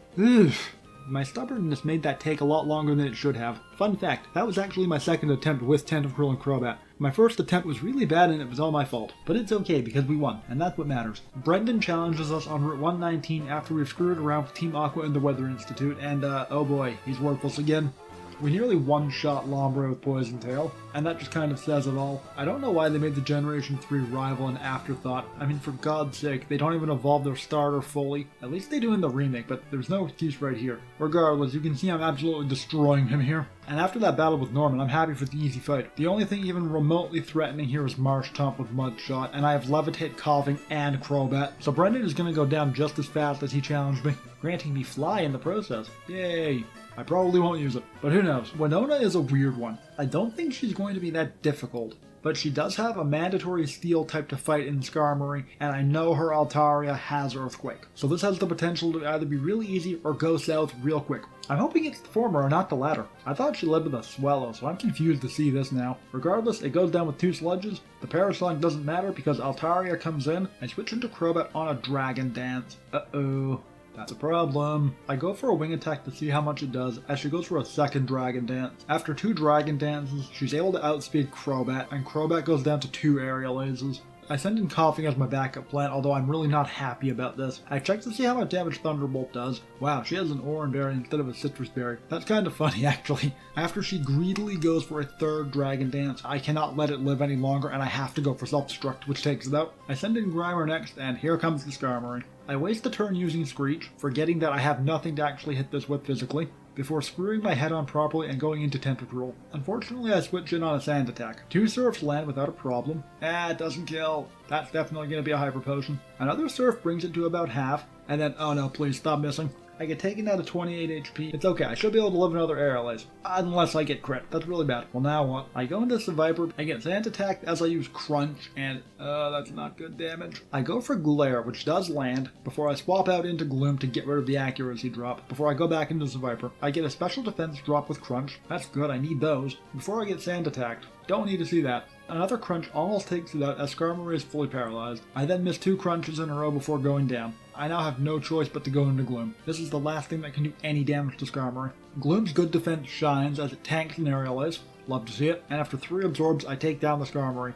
[SPEAKER 1] My stubbornness made that take a lot longer than it should have. Fun fact, that was actually my second attempt with Tentacruel and Crobat. My first attempt was really bad and it was all my fault. But it's okay because we won, and that's what matters. Brendan challenges us on Route 119 after we've screwed around with Team Aqua and the Weather Institute, and oh boy, he's worthless again. We nearly one-shot Lombre with Poison Tail, and that just kind of says it all. I don't know why they made the Generation 3 rival an afterthought. I mean, for God's sake, they don't even evolve their starter fully. At least they do in the remake, but there's no excuse right here. Regardless, you can see I'm absolutely destroying him here. And after that battle with Norman, I'm happy for the easy fight. The only thing even remotely threatening here is Marshtomp with Mudshot, and I have Levitate, Coughing, and Crobat. So Brendan is going to go down just as fast as he challenged me, granting me Fly in the process. Yay! I probably won't use it, but who knows. Winona is a weird one. I don't think she's going to be that difficult, but she does have a mandatory steel type to fight in Skarmory, and I know her Altaria has Earthquake. So this has the potential to either be really easy or go south real quick. I'm hoping it's the former and not the latter. I thought she led with a Swallow, so I'm confused to see this now. Regardless, it goes down with 2 Sludges. The Parasong doesn't matter because Altaria comes in. I switch into Crobat on a Dragon Dance. Uh-oh. That's a problem. I go for a Wing Attack to see how much it does, as she goes for a second Dragon Dance. After 2 Dragon Dances, she's able to outspeed Crobat, and Crobat goes down to 2 Aerial Aces. I send in Coughing as my backup plan, although I'm really not happy about this. I check to see how much damage Thunderbolt does. Wow, she has an Oran Berry instead of a Citrus Berry. That's kind of funny, actually. After she greedily goes for a 3rd Dragon Dance, I cannot let it live any longer, and I have to go for Self-Destruct, which takes it out. I send in Grimer next, and here comes the Skarmory. I waste a turn using Screech, forgetting that I have nothing to actually hit this with physically, before screwing my head on properly and going into Tentacruel. Unfortunately, I switch in on a Sand Attack. 2 Surfs land without a problem. It doesn't kill. That's definitely going to be a Hyper Potion. Another Surf brings it to about half, and then, oh no, please, stop missing. I get taken out of 28 HP. It's okay, I should be able to live another Aerial Ace. Unless I get crit. That's really bad. Well, now what? I go into Seviper, I get Sand Attack as I use Crunch, and that's not good damage. I go for Glare, which does land, before I swap out into Gloom to get rid of the accuracy drop. Before I go back into Seviper, I get a special defense drop with Crunch. That's good, I need those. Before I get Sand Attacked. Don't need to see that. Another Crunch almost takes it out as Skarmory is fully paralyzed. I then miss 2 Crunches in a row before going down. I now have no choice but to go into Gloom. This is the last thing that can do any damage to Skarmory. Gloom's good defense shines as it tanks an Aerial Ace. Love to see it. And after 3 Absorbs, I take down the Skarmory.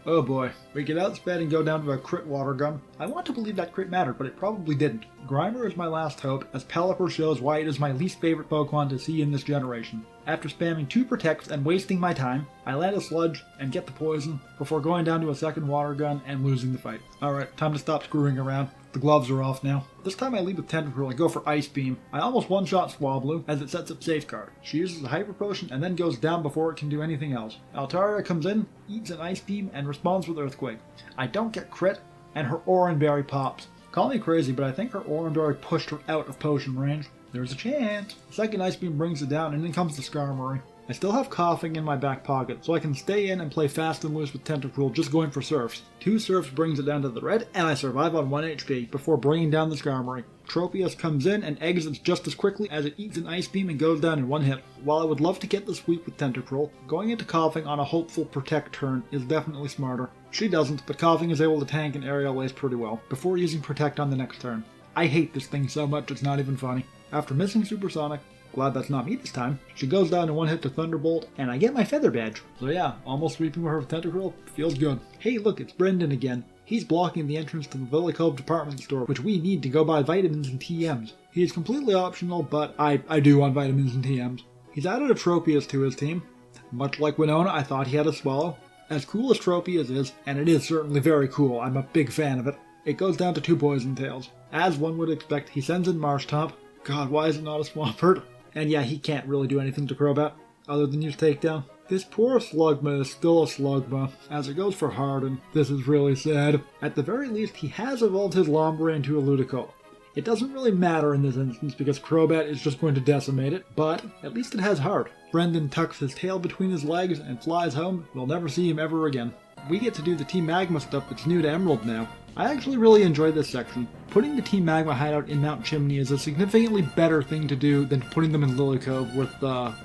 [SPEAKER 1] Oh boy, we get outsped and go down to a crit Water Gun. I want to believe that crit mattered, but it probably didn't. Grimer is my last hope, as Pelipper shows why it is my least favorite Pokemon to see in this generation. After spamming 2 Protects and wasting my time, I land a Sludge and get the poison, before going down to a second Water Gun and losing the fight. Alright, time to stop screwing around. The gloves are off now. This time I lead with Tentacruel and go for Ice Beam. I almost one-shot Swablu as it sets up Safeguard. She uses a Hyper Potion and then goes down before it can do anything else. Altaria comes in, eats an Ice Beam, and responds with Earthquake. I don't get crit, and her Oranberry pops. Call me crazy, but I think her Oranberry pushed her out of potion range. There's a chance. Second Ice Beam brings it down, and in comes the Skarmory. I still have Coughing in my back pocket, so I can stay in and play fast and loose with Tentacruel, just going for Surfs. 2 Surfs brings it down to the red, and I survive on 1 HP, before bringing down the Skarmory. Tropius comes in and exits just as quickly as it eats an Ice Beam and goes down in 1 hit. While I would love to get the sweep with Tentacruel, going into Coughing on a hopeful Protect turn is definitely smarter. She doesn't, but Coughing is able to tank an Aerial Ace pretty well, before using Protect on the next turn. I hate this thing so much it's not even funny. After missing Supersonic, glad that's not me this time, she goes down in 1 hit to Thunderbolt, and I get my Feather Badge. So yeah, almost sweeping her with Tentacruel feels good. Hey look, it's Brendan again. He's blocking the entrance to the Villa Cove department store, which we need to go buy vitamins and TMs. He is completely optional, but I do want vitamins and TMs. He's added a Tropius to his team. Much like Winona, I thought he had a Swallow. As cool as Tropius is, and it is certainly very cool, I'm a big fan of it, it goes down to 2 Poison Tails. As one would expect, he sends in Marshtomp. God, why is it not a Swampert? And yeah, he can't really do anything to Crobat, other than use Takedown. This poor Slugma is still a Slugma, as it goes for Harden. This is really sad. At the very least, he has evolved his Lombre into a Ludicolo. It doesn't really matter in this instance because Crobat is just going to decimate it, but at least it has Heart. Brendan tucks his tail between his legs and flies home. We'll never see him ever again. We get to do the Team Magma stuff that's new to Emerald now. I actually really enjoy this section. Putting the Team Magma hideout in Mount Chimney is a significantly better thing to do than putting them in Lily Cove with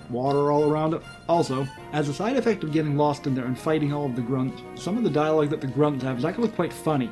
[SPEAKER 1] water all around it. Also, as a side effect of getting lost in there and fighting all of the grunts, some of the dialogue that the grunts have is actually quite funny.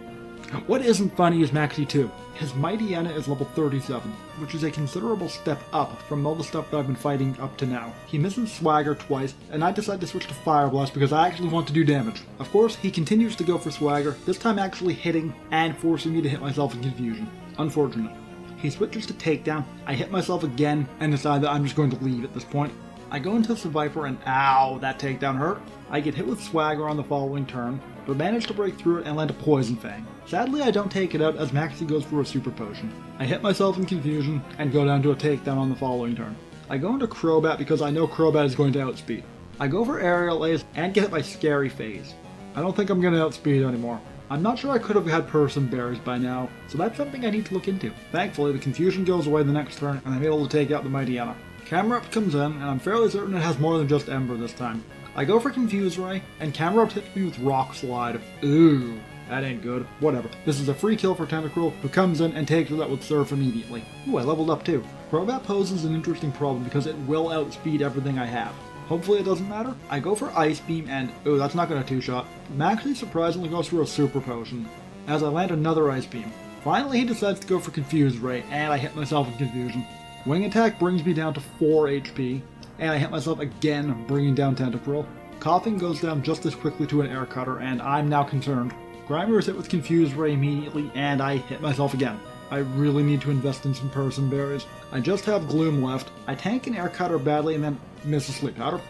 [SPEAKER 1] What isn't funny is Maxie 2. His Mightyena is level 37, which is a considerable step up from all the stuff that I've been fighting up to now. He misses Swagger twice, and I decide to switch to Fire Blast because I actually want to do damage. Of course, he continues to go for Swagger, this time actually hitting and forcing me to hit myself in Confusion. Unfortunate. He switches to Takedown, I hit myself again, and decide that I'm just going to leave at this point. I go into Seviper and ow, that Takedown hurt. I get hit with Swagger on the following turn, but manage to break through it and land a Poison Fang. Sadly, I don't take it out as Maxie goes for a Super Potion. I hit myself in Confusion and go down to a Takedown on the following turn. I go into Crobat because I know Crobat is going to outspeed. I go for Aerial Ace and get hit by Scary Phase. I don't think I'm going to outspeed anymore. I'm not sure I could have had Person Berries by now, so that's something I need to look into. Thankfully, the Confusion goes away the next turn and I'm able to take out the Mightyena. Camerupt comes in, and I'm fairly certain it has more than just Ember this time. I go for Confuse Ray, and Camerupt hits me with Rock Slide. Ooh, that ain't good. Whatever. This is a free kill for Tentacruel, who comes in and takes it out with Surf immediately. Ooh, I leveled up too. Crobat poses an interesting problem because it will outspeed everything I have. Hopefully it doesn't matter. I go for Ice Beam and, ooh, that's not going to two-shot. Maxie surprisingly goes for a Super Potion, as I land another Ice Beam. Finally he decides to go for Confuse Ray, and I hit myself in Confusion. Wing Attack brings me down to 4 HP, and I hit myself again, bringing down Tentacruel. Coughing goes down just as quickly to an Air Cutter, and I'm now concerned. Grimer is hit with Confuse Ray immediately, and I hit myself again. I really need to invest in some Person Berries. I just have Gloom left. I tank an Air Cutter badly and then miss a Sleep Powder.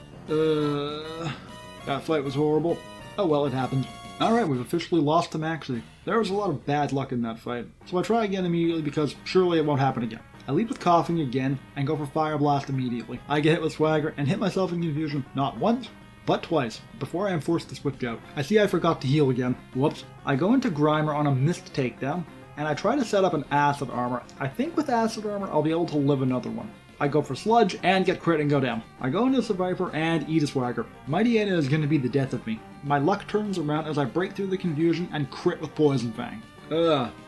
[SPEAKER 1] That fight was horrible. Oh well, it happened. Alright, we've officially lost to Maxie. There was a lot of bad luck in that fight, so I try again immediately because surely it won't happen again. I lead with Coughing again, and go for Fire Blast immediately. I get hit with Swagger, and hit myself in Confusion, not once, but twice, before I am forced to switch out. I see I forgot to heal again. Whoops. I go into Grimer on a missed Takedown, and I try to set up an Acid Armor. I think with Acid Armor, I'll be able to live another one. I go for Sludge, and get crit and go down. I go into Seviper and eat a Swagger. Mightyena is going to be the death of me. My luck turns around as I break through the Confusion and crit with Poison Fang.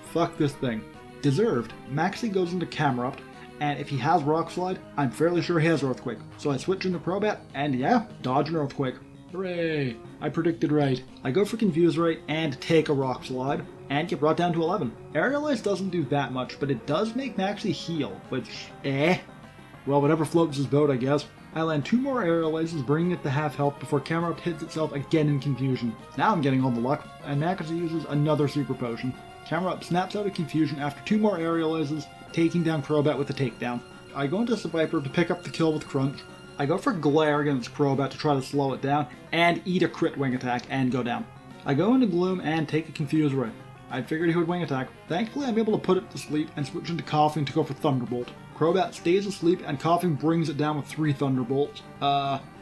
[SPEAKER 1] Fuck this thing. Deserved. Maxie goes into Camerupt, and if he has Rock Slide, I'm fairly sure he has Earthquake. So I switch into Crobat, and yeah, dodge an Earthquake. Hooray! I predicted right. I go for Confuse Ray and take a Rock Slide, and get brought down to 11. Aerial Ace doesn't do that much, but it does make Maxie heal, which, well, whatever floats his boat, I guess. I land 2 more Aerial Aces, bringing it to half health before Camerupt hits itself again in Confusion. Now I'm getting all the luck, and Maxie uses another Super Potion. Camerupt snaps out of Confusion after 2 more Aerial Aces, taking down Crobat with a Takedown. I go into Seviper to pick up the kill with Crunch. I go for Glare against Crobat to try to slow it down, and eat a crit Wing Attack and go down. I go into Gloom and take a Confuse Ray. I figured he would wing attack. Thankfully, I'm able to put it to sleep and switch into Coughing to go for Thunderbolt. Crobat stays asleep and Coughing brings it down with 3 Thunderbolts.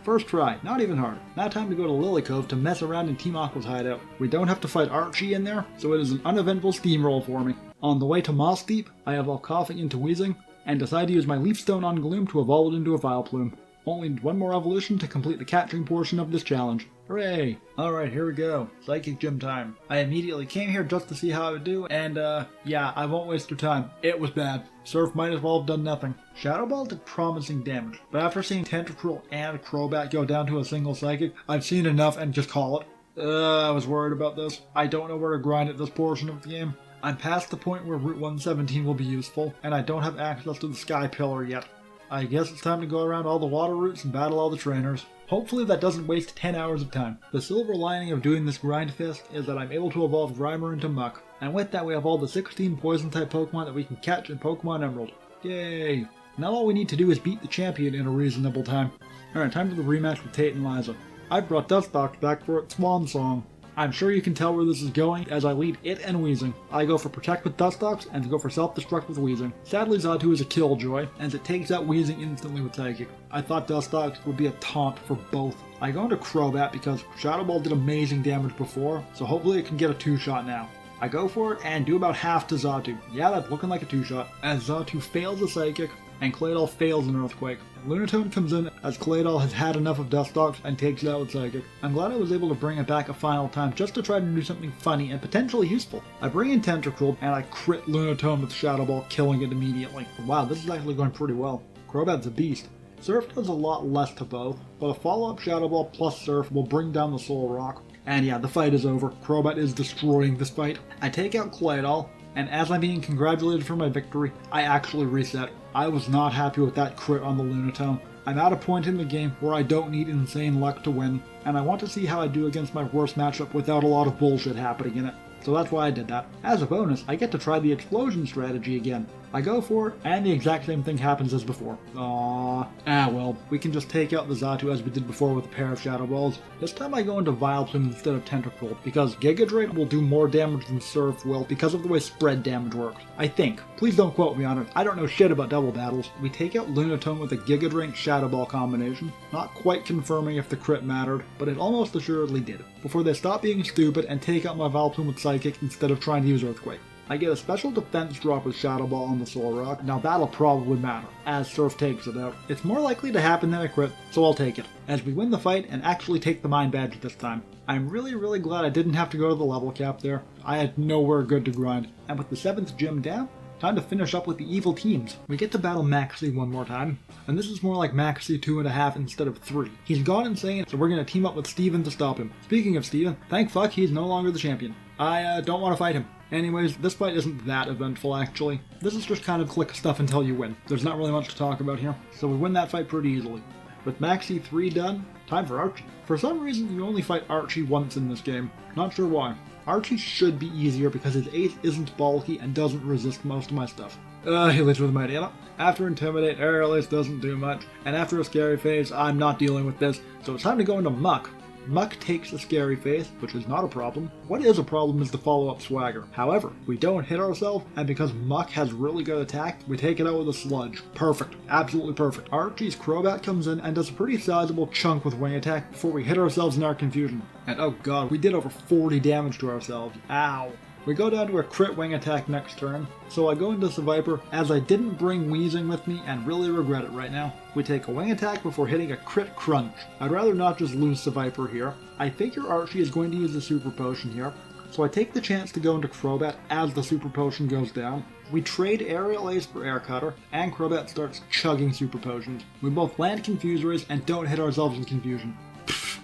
[SPEAKER 1] First try, not even hard. Now time to go to Lily Cove to mess around in Team Aqua's hideout. We don't have to fight Archie in there, so it is an uneventful steamroll for me. On the way to Moss Deep, I evolve Coughing into Wheezing, and decide to use my Leaf Stone on Gloom to evolve it into a Vileplume. Only need one more evolution to complete the catching portion of this challenge. Hooray! Alright, here we go. Psychic Gym time. I immediately came here just to see how I would do, and yeah, I won't waste your time. It was bad. Surf might as well have done nothing. Shadow Ball did promising damage, but after seeing Tentacruel and Crobat go down to a single Psychic, I've seen enough and just call it. I was worried about this. I don't know where to grind at this portion of the game. I'm past the point where Route 117 will be useful, and I don't have access to the Sky Pillar yet. I guess it's time to go around all the water routes and battle all the trainers. Hopefully that doesn't waste 10 hours of time. The silver lining of doing this grind fest is that I'm able to evolve Grimer into Muck, and with that we have all the 16 Poison-type Pokemon that we can catch in Pokemon Emerald. Yay! Now all we need to do is beat the champion in a reasonable time. Alright, time for the rematch with Tate and Liza. I've brought Dustox back for its swan song. I'm sure you can tell where this is going as I lead it and Weezing. I go for Protect with Dustox and go for Self-Destruct with Weezing. Sadly, Xatu is a killjoy, as it takes out Weezing instantly with Psychic. I thought Dustox would be a taunt for both. I go into Crobat because Shadow Ball did amazing damage before, so hopefully it can get a 2-shot now. I go for it and do about half to Xatu. Yeah, that's looking like a 2-shot, as Xatu fails a Psychic, and Claydol fails an Earthquake. Lunatone comes in as Claydol has had enough of Dustox and takes it out with Psychic. I'm glad I was able to bring it back a final time just to try to do something funny and potentially useful. I bring in Tentacruel and I crit Lunatone with Shadow Ball, killing it immediately. Wow, this is actually going pretty well. Crobat's a beast. Surf does a lot less to both, but a follow-up Shadow Ball plus Surf will bring down the Soul Rock. And yeah, the fight is over. Crobat is destroying this fight. I take out Claydol, and as I'm being congratulated for my victory, I actually reset. I was not happy with that crit on the Lunatone. I'm at a point in the game where I don't need insane luck to win, and I want to see how I do against my worst matchup without a lot of bullshit happening in it. So that's why I did that. As a bonus, I get to try the explosion strategy again. I go for it, and the exact same thing happens as before. Well, we can just take out the Xatu as we did before with a pair of Shadow Balls. This time I go into Vileplume instead of Tentacruel, because Giga Drain will do more damage than Surf will because of the way spread damage works. I think. Please don't quote me on it. I don't know shit about double battles. We take out Lunatone with a Giga Drain Shadow Ball combination, not quite confirming if the crit mattered, but it almost assuredly did, before they stop being stupid and take out my Vileplume with Psychic instead of trying to use Earthquake. I get a special defense drop with Shadow Ball on the Soul Rock. Now that'll probably matter, as Surf takes it out. It's more likely to happen than a crit, so I'll take it, as we win the fight and actually take the Mind Badge this time. I'm really glad I didn't have to go to the level cap there. I had nowhere good to grind, and with the 7th gym down, time to finish up with the evil teams. We get to battle Maxie one more time, and this is more like Maxie 2.5 instead of 3. He's gone insane, so we're gonna team up with Steven to stop him. Speaking of Steven, thank fuck he's no longer the champion. I don't want to fight him. Anyways, this fight isn't that eventful actually. This is just kind of click stuff until you win. There's not really much to talk about here, so we win that fight pretty easily. With Maxie 3 done, time for Archie. For some reason you only fight Archie once in this game. Not sure why. Archie should be easier because his ace isn't bulky and doesn't resist most of my stuff. He leads with Mightyena. After Intimidate, Aerial Ace doesn't do much, and after a Scary Phase, I'm not dealing with this, so it's time to go into Muck. Muck takes a Scary Face, which is not a problem. What is a problem is the follow-up Swagger. However, we don't hit ourselves, and because Muck has really good attack, we take it out with a Sludge. Perfect. Absolutely perfect. Archie's Crobat comes in and does a pretty sizable chunk with Wing Attack before we hit ourselves in our confusion. And oh god, we did over 40 damage to ourselves. Ow. We go down to a crit Wing Attack next turn, so I go into Seviper as I didn't bring Weezing with me and really regret it right now. We take a Wing Attack before hitting a crit Crunch. I'd rather not just lose Seviper here. I figure Archie is going to use the Super Potion here, so I take the chance to go into Crobat as the Super Potion goes down. We trade Aerial Ace for Air Cutter, and Crobat starts chugging Super Potions. We both land Confuse Rays and don't hit ourselves in confusion.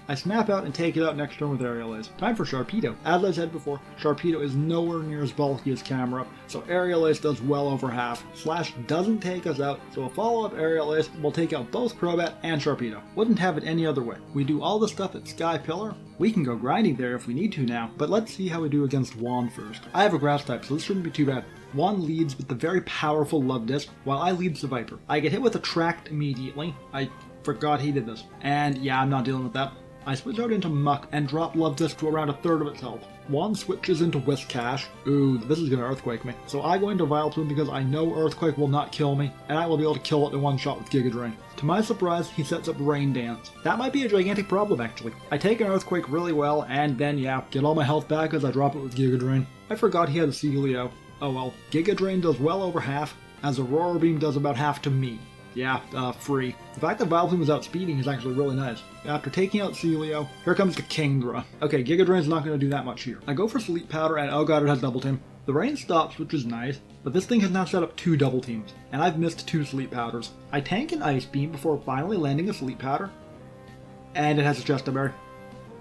[SPEAKER 1] I snap out and take it out next turn with Aerial Ace. Time for Sharpedo. As I said before, Sharpedo is nowhere near as bulky as Camera, so Aerial Ace does well over half. Slash doesn't take us out, so a follow-up Aerial Ace will take out both Crobat and Sharpedo. Wouldn't have it any other way. We do all the stuff at Sky Pillar. We can go grinding there if we need to now, but let's see how we do against Juan first. I have a Grass type, so this shouldn't be too bad. Juan leads with the very powerful Love Disc, while I lead Seviper. I get hit with Attract immediately. I forgot he did this. And yeah, I'm not dealing with that. I switch out into Muck and drop Love Disc to around a third of its health. Juan switches into Whiskash. Ooh, this is gonna Earthquake me. So I go into Vileplume because I know Earthquake will not kill me, and I will be able to kill it in one shot with Giga Drain. To my surprise, he sets up Rain Dance. That might be a gigantic problem actually. I take an Earthquake really well, and then yeah, get all my health back as I drop it with Giga Drain. I forgot he had a Celio. Oh well. Giga Drain does well over half, as Aurora Beam does about half to me. Yeah, free. The fact that Vileplume is outspeeding is actually really nice. After taking out Celio, here comes the Kingdra. Okay, Giga Drain's not going to do that much here. I go for Sleep Powder, and oh god, it has Double Team. The rain stops, which is nice, but this thing has now set up 2 Double Teams, and I've missed 2 Sleep Powders. I tank an Ice Beam before finally landing a Sleep Powder, and it has a Chest Berry.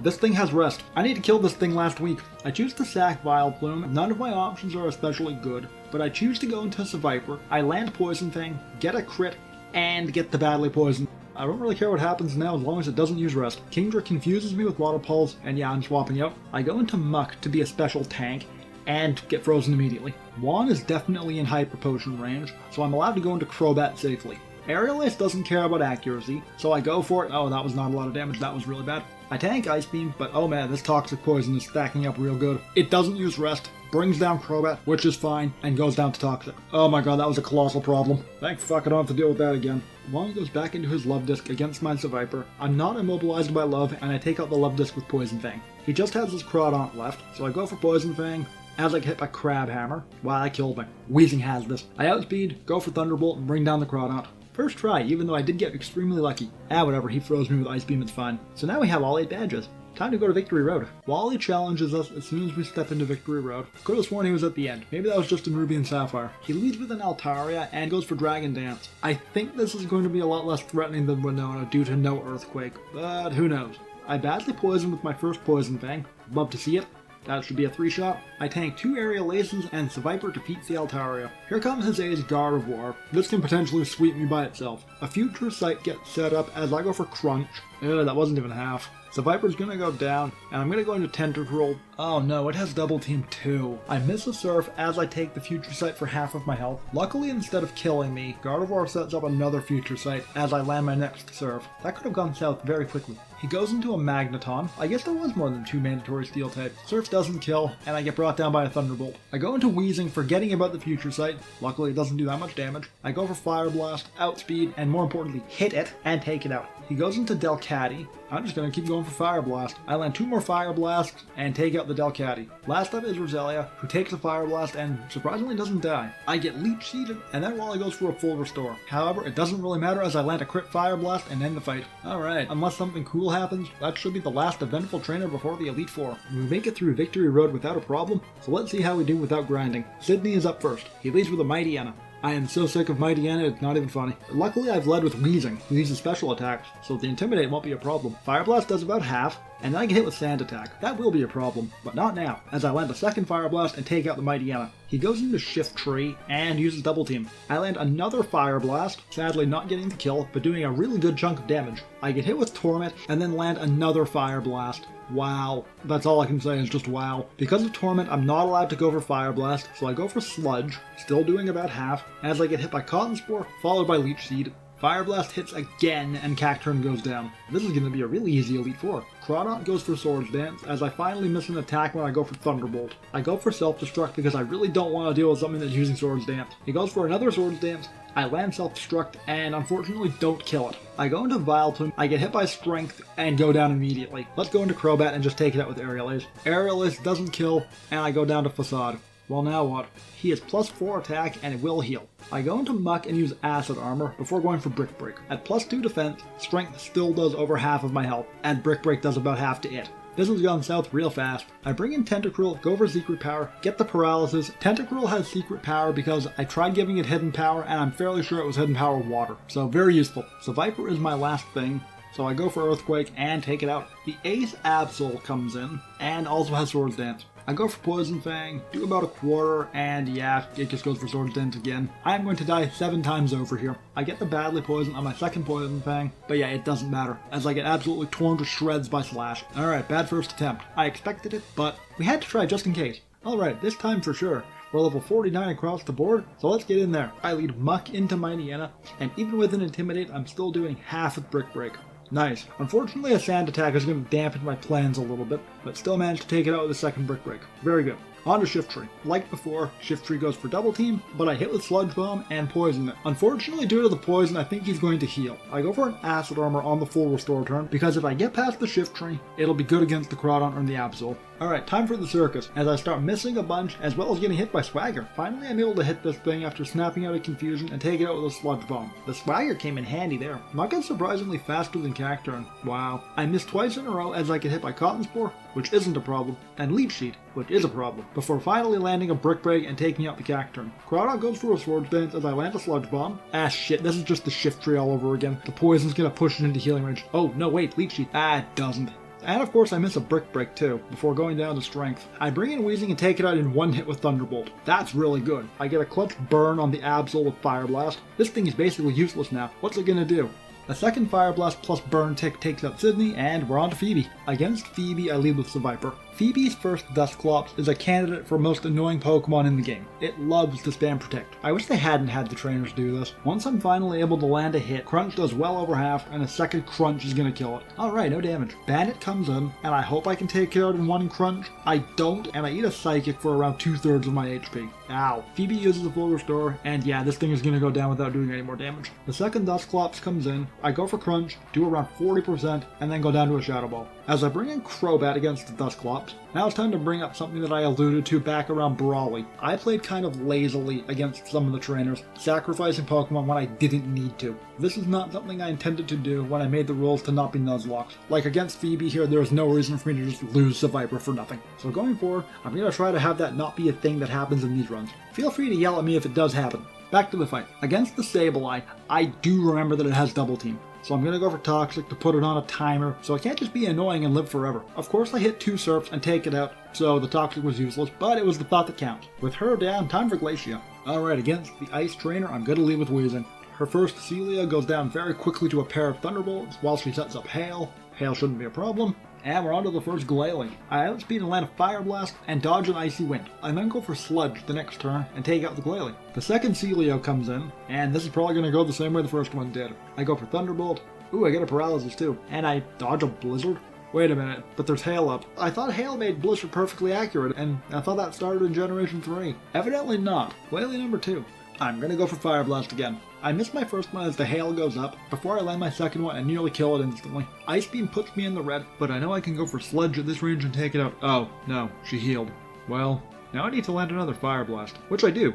[SPEAKER 1] This thing has Rest. I need to kill this thing last week. I choose to sack Vileplume. None of my options are especially good, but I choose to go into Seviper. I land Poison Fang, get a crit, and get the badly poisoned. I don't really care what happens now as long as it doesn't use Rest. Kingdra confuses me with Water Pulse, and yeah, I'm swapping out. I go into Muck to be a special tank, and get frozen immediately. Juan is definitely in Hyper Potion range, so I'm allowed to go into Crobat safely. Aerial Ace doesn't care about accuracy, so I go for it. Oh, that was not a lot of damage, that was really bad. I tank Ice Beam, but oh man, this Toxic Poison is stacking up real good. It doesn't use Rest, brings down Crobat, which is fine, and goes down to Toxic. Oh my god, that was a colossal problem. Thank fuck I don't have to deal with that again. Juan goes back into his Love Disc against my Seviper. I'm not immobilized by Love, and I take out the Love Disc with Poison Fang. He just has his Crawdaunt left, so I go for Poison Fang, as I get hit by Crab Hammer. Wow, that killed me. Weezing has this. I outspeed, go for Thunderbolt, and bring down the Crawdaunt. First try, even though I did get extremely lucky. Whatever, he froze me with Ice Beam, it's fine. So now we have all 8 badges. Time to go to Victory Road. Wally challenges us as soon as we step into Victory Road. Could have sworn he was at the end. Maybe that was just in Ruby and Sapphire. He leads with an Altaria and goes for Dragon Dance. I think this is going to be a lot less threatening than Winona due to no Earthquake, but who knows. I badly poisoned with my first Poison Fang. Love to see it. That should be a 3-shot. I tank 2 Aerial Aces and Seviper defeats the Altaria. Here comes his Ace Gardevoir. This can potentially sweep me by itself. A Future Sight gets set up as I go for Crunch. That wasn't even half. Seviper's gonna go down, and I'm gonna go into Tentacruel. Oh no, it has Double Team too. I miss a Surf as I take the Future Sight for half of my health. Luckily, instead of killing me, Gardevoir sets up another Future Sight as I land my next Surf. That could have gone south very quickly. He goes into a Magneton. I guess there was more than 2 mandatory Steel type. Surf doesn't kill, and I get brought down by a Thunderbolt. I go into Weezing, forgetting about the Future Sight. Luckily, it doesn't do that much damage. I go for Fire Blast, outspeed, and more importantly, hit it and take it out. He goes into Delcatty. I'm just gonna keep going for Fire Blast. I land 2 more Fire Blasts and take out the Delcatty. Last up is Roselia, who takes a Fire Blast and surprisingly doesn't die. I get Leech Seeded, and then Wally goes for a full restore. However, it doesn't really matter as I land a crit Fire Blast and end the fight. Alright, unless something cool happens, that should be the last eventful trainer before the Elite Four. We make it through Victory Road without a problem, so let's see how we do without grinding. Sydney is up first. He leads with a Mightyena. I am so sick of Mightyena, it's not even funny. Luckily, I've led with Weezing, who uses special attacks, so the Intimidate won't be a problem. Fire Blast does about half, and then I get hit with Sand Attack. That will be a problem, but not now, as I land a second Fire Blast and take out the Mightyena. He goes into Shift Tree and uses Double Team. I land another Fire Blast, sadly not getting the kill, but doing a really good chunk of damage. I get hit with Torment, and then land another Fire Blast. Wow. That's all I can say is just wow. Because of Torment, I'm not allowed to go for Fire Blast, so I go for Sludge, still doing about half, as I get hit by Cotton Spore, followed by Leech Seed. Fire Blast hits again, and Cacturne goes down. This is going to be a really easy Elite Four. Crawdaunt goes for Swords Dance, as I finally miss an attack when I go for Thunderbolt. I go for Self-Destruct because I really don't want to deal with something that's using Swords Dance. He goes for another Swords Dance, I land Self-Destruct, and unfortunately don't kill it. I go into Vileplume, I get hit by Strength, and go down immediately. Let's go into Crobat and just take it out with Aerial Ace. Aerial Ace doesn't kill, and I go down to Facade. Well, now what? He has +4 attack and it will heal. I go into Muck and use Acid Armor before going for Brick Break. At +2 defense, Strength still does over half of my health, and Brick Break does about half to it. This has gone south real fast. I bring in Tentacruel, go for Secret Power, get the Paralysis. Tentacruel has Secret Power because I tried giving it Hidden Power and I'm fairly sure it was Hidden Power Water. So very useful. So Viper is my last thing. So I go for Earthquake and take it out. The Ace Absol comes in and also has Swords Dance. I go for Poison Fang, do about a quarter, and yeah, it just goes for Swords Dance again. I am going to die 7 times over here. I get the Badly Poison on my second Poison Fang, but yeah, it doesn't matter, as I get absolutely torn to shreds by Slash. Alright, bad first attempt. I expected it, but we had to try just in case. Alright, this time for sure. We're level 49 across the board, so let's get in there. I lead Muck into Mightyena, and even with an Intimidate, I'm still doing half with Brick Break. Nice. Unfortunately, a sand attack is going to dampen my plans a little bit, but still managed to take it out with a second brick break. Very good. On to Shift Tree. Like before, Shift Tree goes for double team, but I hit with Sludge Bomb and poison it. Unfortunately, due to the poison, I think he's going to heal. I go for an Acid Armor on the full restore turn, because if I get past the Shift Tree, it'll be good against the Crawdon or the Absol. Alright, time for the Circus, as I start missing a bunch, as well as getting hit by Swagger. Finally, I'm able to hit this thing after snapping out of confusion and take it out with a Sludge Bomb. The Swagger came in handy there. Muggen's surprisingly faster than Cacturn. Wow. I missed twice in a row as I get hit by Cotton Spore, which isn't a problem, and Leech Seed, which is a problem, before finally landing a Brick Break and taking out the Cacturn. Crawdon goes for a Swords Dance as I land a Sludge Bomb. Ah shit, this is just the Shift Tree all over again. The poison's gonna push it into healing range. Oh no, wait, Leech Seed. Ah, it doesn't. And of course I miss a Brick Break too, before going down to Strength. I bring in Wheezing and take it out in one hit with Thunderbolt. That's really good. I get a clutch burn on the Absol with Fire Blast. This thing is basically useless now. What's it gonna do? A second Fire Blast plus Burn Tick takes out Sydney, and we're on to Phoebe. Against Phoebe, I lead with the Viper. Phoebe's first Dusclops is a candidate for most annoying Pokemon in the game. It loves to spam Protect. I wish they hadn't had the trainers do this. Once I'm finally able to land a hit, Crunch does well over half, and a second Crunch is gonna kill it. Alright, no damage. Bandit comes in, and I hope I can take it out in one Crunch. I don't, and I eat a Psychic for around 2/3 of my HP. Ow. Phoebe uses a full restore, and yeah, this thing is gonna go down without doing any more damage. The second Dusclops comes in, I go for Crunch, do around 40%, and then go down to a Shadow Ball. As I bring in Crobat against the Dusclops, now it's time to bring up something that I alluded to back around Brawly. I played kind of lazily against some of the trainers, sacrificing Pokemon when I didn't need to. This is not something I intended to do when I made the rules to not be Nuzlocke. Like against Phoebe here, there is no reason for me to just lose the Viper for nothing. So going forward, I'm going to try to have that not be a thing that happens in these runs. Feel free to yell at me if it does happen. Back to the fight. Against the Sableye, I do remember that it has Double Team. So I'm going to go for Toxic to put it on a timer, so I can't just be annoying and live forever. Of course I hit 2 Surfs and take it out, so the Toxic was useless, but it was the thought that counts. With her down, time for Glacia. Alright, against the Ice Trainer, I'm going to lead with Wheezing. Her first Celia goes down very quickly to a pair of Thunderbolts, while she sets up Hail. Hail shouldn't be a problem. And we're on to the first Glalie. I outspeed and land a Fire Blast and dodge an Icy Wind. I then go for Sludge the next turn and take out the Glalie. The second Celio comes in, and this is probably going to go the same way the first one did. I go for Thunderbolt. Ooh, I get a Paralysis too. And I dodge a Blizzard? Wait a minute, but there's Hail up. I thought Hail made Blizzard perfectly accurate, and I thought that started in Generation 3. Evidently not. Glalie number 2. I'm gonna go for Fire Blast again. I miss my first one as the Hail goes up. Before I land my second one, I nearly kill it instantly. Ice Beam puts me in the red, but I know I can go for Sludge at this range and take it out. Oh, no, she healed. Well, now I need to land another Fire Blast, which I do.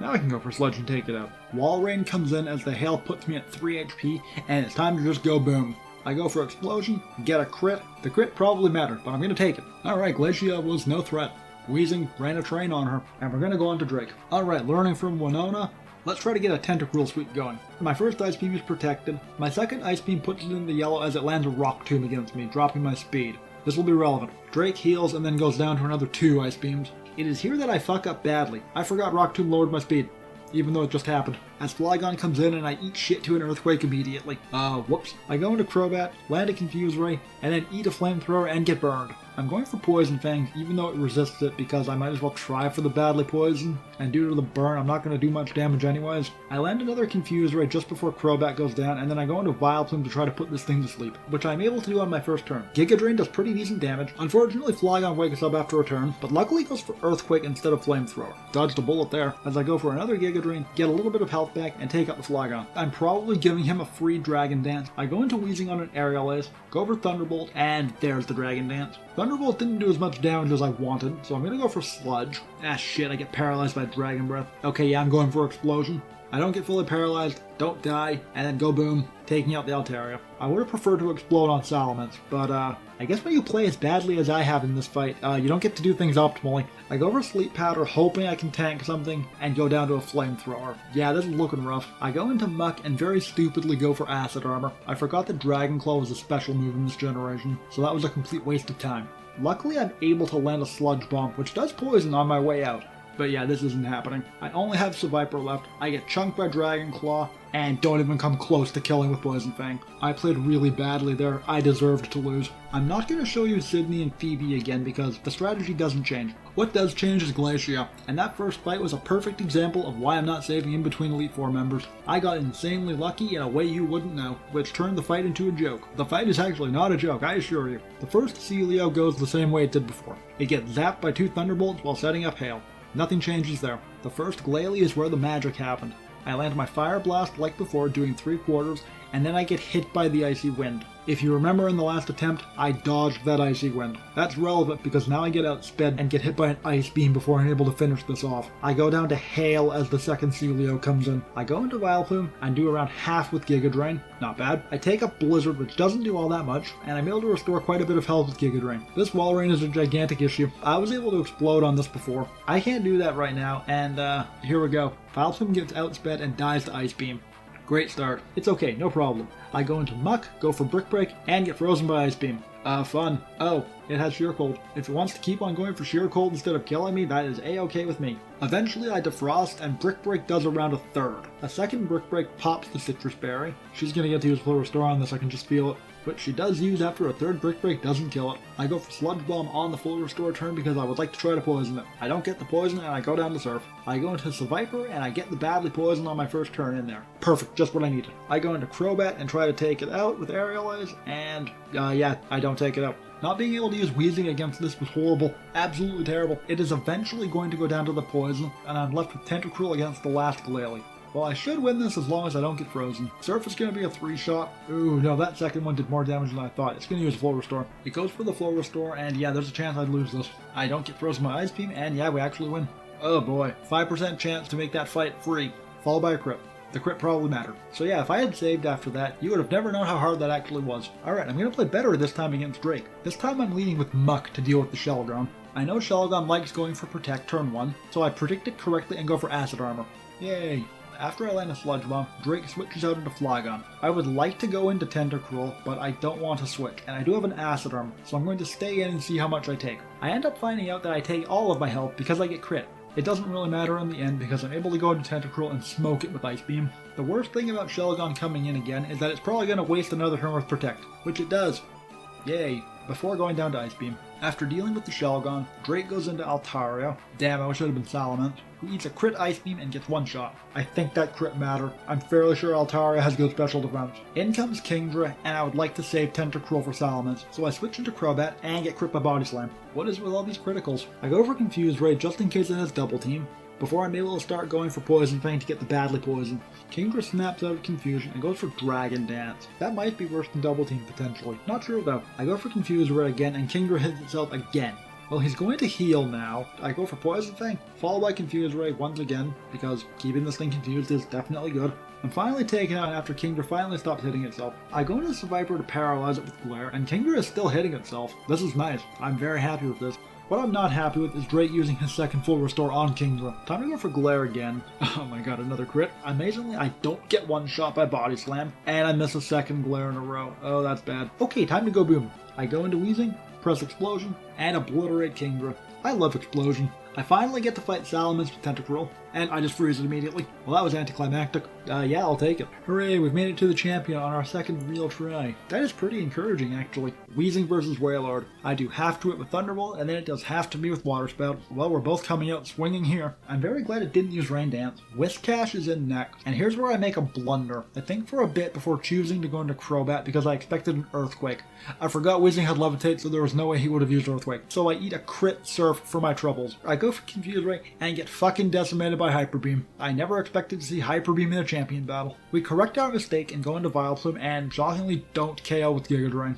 [SPEAKER 1] Now I can go for Sludge and take it out. Wall Rain comes in as the Hail puts me at 3 HP, and it's time to just go boom. I go for Explosion, get a crit. The crit probably mattered, but I'm gonna take it. Alright, Glacia was no threat. Wheezing ran a train on her, and we're gonna go on to Drake. Alright, learning from Winona, let's try to get a Tentacruel sweep going. My first Ice Beam is protected. My second Ice Beam puts it in the yellow as it lands a Rock Tomb against me, dropping my speed. This will be relevant. Drake heals and then goes down to another 2 Ice Beams. It is here that I fuck up badly. I forgot Rock Tomb lowered my speed, even though it just happened. As Flygon comes in and I eat shit to an Earthquake immediately. Whoops. I go into Crobat, land a Confuse Ray, and then eat a Flamethrower and get burned. I'm going for Poison Fang, even though it resists it, because I might as well try for the badly poison, and due to the burn, I'm not going to do much damage anyways. I land another Confuse Ray just before Crobat goes down, and then I go into Vileplume to try to put this thing to sleep, which I'm able to do on my first turn. Giga Drain does pretty decent damage. Unfortunately, Flygon wakes up after a turn, but luckily goes for Earthquake instead of Flamethrower. Dodged a bullet there, as I go for another Giga Drain, get a little bit of health back, and take out the Flygon. I'm probably giving him a free Dragon Dance. I go into Wheezing on an Aerial Ace, go for Thunderbolt, and there's the Dragon Dance. Thunderbolt didn't do as much damage as I wanted, so I'm gonna go for Sludge. Ah shit, I get paralyzed by Dragon Breath. Okay, yeah, I'm going for Explosion. I don't get fully paralyzed, don't die, and then go boom, taking out the Altaria. I would have preferred to explode on Salamence, but I guess when you play as badly as I have in this fight, you don't get to do things optimally. I go for Sleep Powder, hoping I can tank something, and go down to a Flamethrower. Yeah, this is looking rough. I go into Muck and very stupidly go for Acid Armor. I forgot that Dragon Claw was a special move in this generation, so that was a complete waste of time. Luckily, I'm able to land a Sludge Bomb, which does poison on my way out. But yeah, this isn't happening. I only have Seviper left, I get chunked by Dragon Claw, and don't even come close to killing with Poison Fang. I played really badly there, I deserved to lose. I'm not going to show you Sydney and Phoebe again because the strategy doesn't change. What does change is Glacia, and that first fight was a perfect example of why I'm not saving in between Elite Four members. I got insanely lucky in a way you wouldn't know, which turned the fight into a joke. The fight is actually not a joke, I assure you. The first Celio goes the same way it did before. It gets zapped by 2 Thunderbolts while setting up Hail. Nothing changes there. The first Glalie is where the magic happened. I land my Fire Blast like before, doing 3/4, and then I get hit by the Icy Wind. If you remember in the last attempt, I dodged that Icy Wind. That's relevant because now I get outsped and get hit by an Ice Beam before I'm able to finish this off. I go down to Hail as the second Celio comes in. I go into Vileplume and do around half with Giga Drain. Not bad. I take up Blizzard, which doesn't do all that much, and I'm able to restore quite a bit of health with Giga Drain. This Wall Rain is a gigantic issue. I was able to explode on this before. I can't do that right now, and here we go. Vileplume gets outsped and dies to Ice Beam. Great start. It's okay, no problem. I go into Muck, go for Brick Break, and get frozen by Ice Beam. Fun. Oh, it has Sheer Cold. If it wants to keep on going for Sheer Cold instead of killing me, that is a-okay with me. Eventually I defrost, and Brick Break does around a third. A second Brick Break pops the Citrus Berry. She's gonna get to use Full Restore on this, I can just feel it. But she does use after a third Brick Break doesn't kill it. I go for Sludge Bomb on the Full Restore turn because I would like to try to poison it. I don't get the poison and I go down to Surf. I go into Seviper and I get the badly poison on my first turn in there. Perfect, just what I needed. I go into Crobat and try to take it out with Aerial Eyes, and yeah, I don't take it out. Not being able to use Weezing against this was horrible. Absolutely terrible. It is eventually going to go down to the poison, and I'm left with Tentacruel against the last Glalie. Well, I should win this as long as I don't get frozen. Surf is going to be a 3-shot. Ooh, no, that second one did more damage than I thought. It's going to use Full Restore. It goes for the Full Restore, and yeah, there's a chance I'd lose this. I don't get frozen by Ice Beam, and yeah, we actually win. Oh boy, 5% chance to make that fight free, followed by a crit. The crit probably mattered. So yeah, if I had saved after that, you would have never known how hard that actually was. Alright, I'm going to play better this time against Drake. This time I'm leading with Muck to deal with the Shelgon. I know Shelgon likes going for Protect turn 1, so I predict it correctly and go for Acid Armor. Yay! After I land a Sludge Bomb, Drake switches out into Flygon. I would like to go into Tentacruel, but I don't want to switch, and I do have an Acid Arm, so I'm going to stay in and see how much I take. I end up finding out that I take all of my health because I get crit. It doesn't really matter in the end because I'm able to go into Tentacruel and smoke it with Ice Beam. The worst thing about Shelgon coming in again is that it's probably going to waste another turn with Protect, which it does. Yay, before going down to Ice Beam. After dealing with the Shelgon, Drake goes into Altaria. Damn, I wish it had been Salamence, who eats a crit Ice Beam and gets 1 shot. I think that crit mattered. I'm fairly sure Altaria has good special defense. In comes Kingdra, and I would like to save Tentacruel for Salamence, so I switch into Crobat and get crit by Body Slam. What is with all these criticals? I go for Confuse Ray just in case it has Double Team, before I'm able to start going for Poison Fang to get the badly poisoned. Kingdra snaps out of confusion and goes for Dragon Dance. That might be worse than Double Team potentially. Not sure though. I go for Confuse Ray again and Kingdra hits itself again. Well, he's going to heal now. I go for Poison Fang, followed by Confuse Ray once again, because keeping this thing confused is definitely good. I'm finally taken out after Kingdra finally stops hitting itself. I go into Seviper to paralyze it with Glare, and Kingdra is still hitting itself. This is nice. I'm very happy with this. What I'm not happy with is Drake using his second Full Restore on Kingdra. Time to go for Glare again. Oh my god, another crit. Amazingly, I don't get 1 shot by Body Slam, and I miss a second Glare in a row. Oh, that's bad. Okay, time to go boom. I go into Weezing, press Explosion, and obliterate Kingdra. I love Explosion. I finally get to fight Salamence with Tentacruel, and I just freeze it immediately. Well, that was anticlimactic. Yeah, I'll take it. Hooray, we've made it to the champion on our second real try. That is pretty encouraging, actually. Weezing versus Wailord. I do half to it with Thunderbolt, and then it does half to me with Water Spout. Well, we're both coming out swinging here. I'm very glad it didn't use Rain Dance. Whiscash is in next, and here's where I make a blunder. I think for a bit before choosing to go into Crobat because I expected an Earthquake. I forgot Weezing had Levitate, so there was no way he would have used Earthquake. So I eat a crit Surf for my troubles. I go for Confuse Ray and get fucking decimated by Hyper Beam. I never expected to see Hyper Beam in a champion battle. We correct our mistake and go into Vileplume and shockingly don't KO with Giga Drain.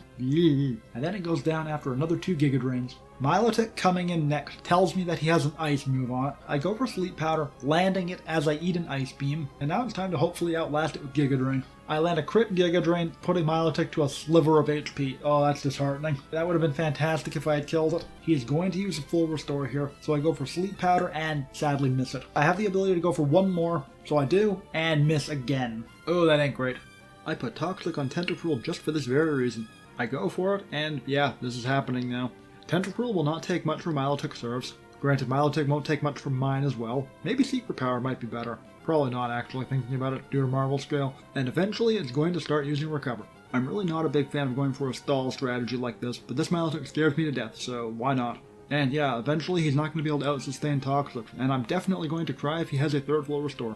[SPEAKER 1] And then it goes down after another 2 Giga Drains. Milotic coming in next tells me that he has an ice move on it. I go for Sleep Powder, landing it as I eat an Ice Beam, and now it's time to hopefully outlast it with Giga Drain. I land a crit Giga Drain, putting Milotic to a sliver of HP. Oh, that's disheartening. That would have been fantastic if I had killed it. He is going to use a Full Restore here, so I go for Sleep Powder and sadly miss it. I have the ability to go for 1 more, so I do, and miss again. Oh, that ain't great. I put Toxic on Tentacruel just for this very reason. I go for it, and yeah, this is happening now. Tentacruel will not take much for Milotic serves. Granted, Milotic won't take much from mine as well. Maybe Secret Power might be better. Probably not, actually, thinking about it due to Marvel scale. And eventually it's going to start using Recover. I'm really not a big fan of going for a stall strategy like this, but this Milotic scares me to death, so why not? And yeah, eventually he's not going to be able to out-sustain Toxic, and I'm definitely going to cry if he has a third floor restore.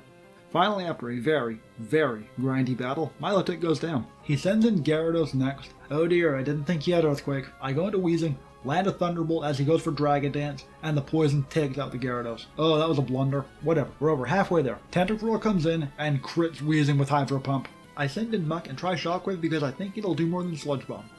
[SPEAKER 1] Finally, after a very, very grindy battle, Milotic goes down. He sends in Gyarados next. Oh dear, I didn't think he had Earthquake. I go into Wheezing, land a Thunderbolt as he goes for Dragon Dance, and the poison takes out the Gyarados. Oh, that was a blunder. Whatever, we're over halfway there. Tentacruel comes in and crits Wheezing with Hydro Pump. I send in Muck and try Shockwave because I think it'll do more than Sludge Bomb.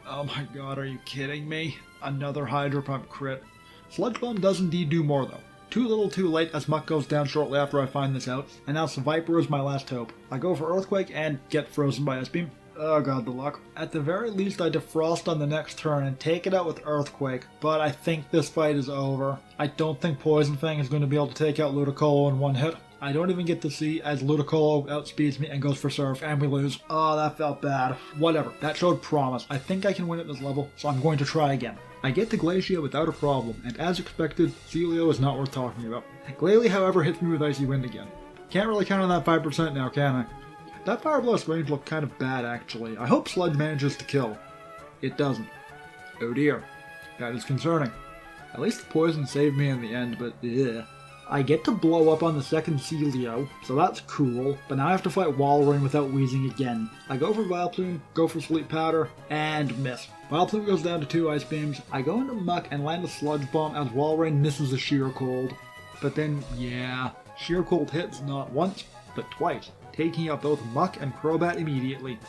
[SPEAKER 1] Oh my god, are you kidding me? Another Hydro Pump crit. Sludge Bomb does indeed do more though. Too little too late as Muck goes down shortly after I find this out, and now Viper is my last hope. I go for Earthquake and get frozen by S-Beam. Oh god, the luck. At the very least I defrost on the next turn and take it out with Earthquake, but I think this fight is over. I don't think Poison Fang is going to be able to take out Ludicolo in one hit. I don't even get to see as Ludicolo outspeeds me and goes for Surf, and we lose. Oh, that felt bad. Whatever, that showed promise. I think I can win at this level, so I'm going to try again. I get to Glacia without a problem, and as expected, Celio is not worth talking about. Glalie, however, hits me with Icy Wind again. Can't really count on that 5% now, can I? That Fire Blast range looked kind of bad, actually. I hope Sludge manages to kill. It doesn't. Oh dear. That is concerning. At least the poison saved me in the end, but ugh. I get to blow up on the second Celio, so that's cool, but now I have to fight Walrein without Wheezing again. I go for Vileplume, go for Sleep Powder, and miss. Vileplume goes down to 2 Ice Beams. I go into Muck and land a Sludge Bomb as Walrein misses a Sheer Cold. But then, yeah, Sheer Cold hits not once, but twice, taking out both Muck and Crobat immediately.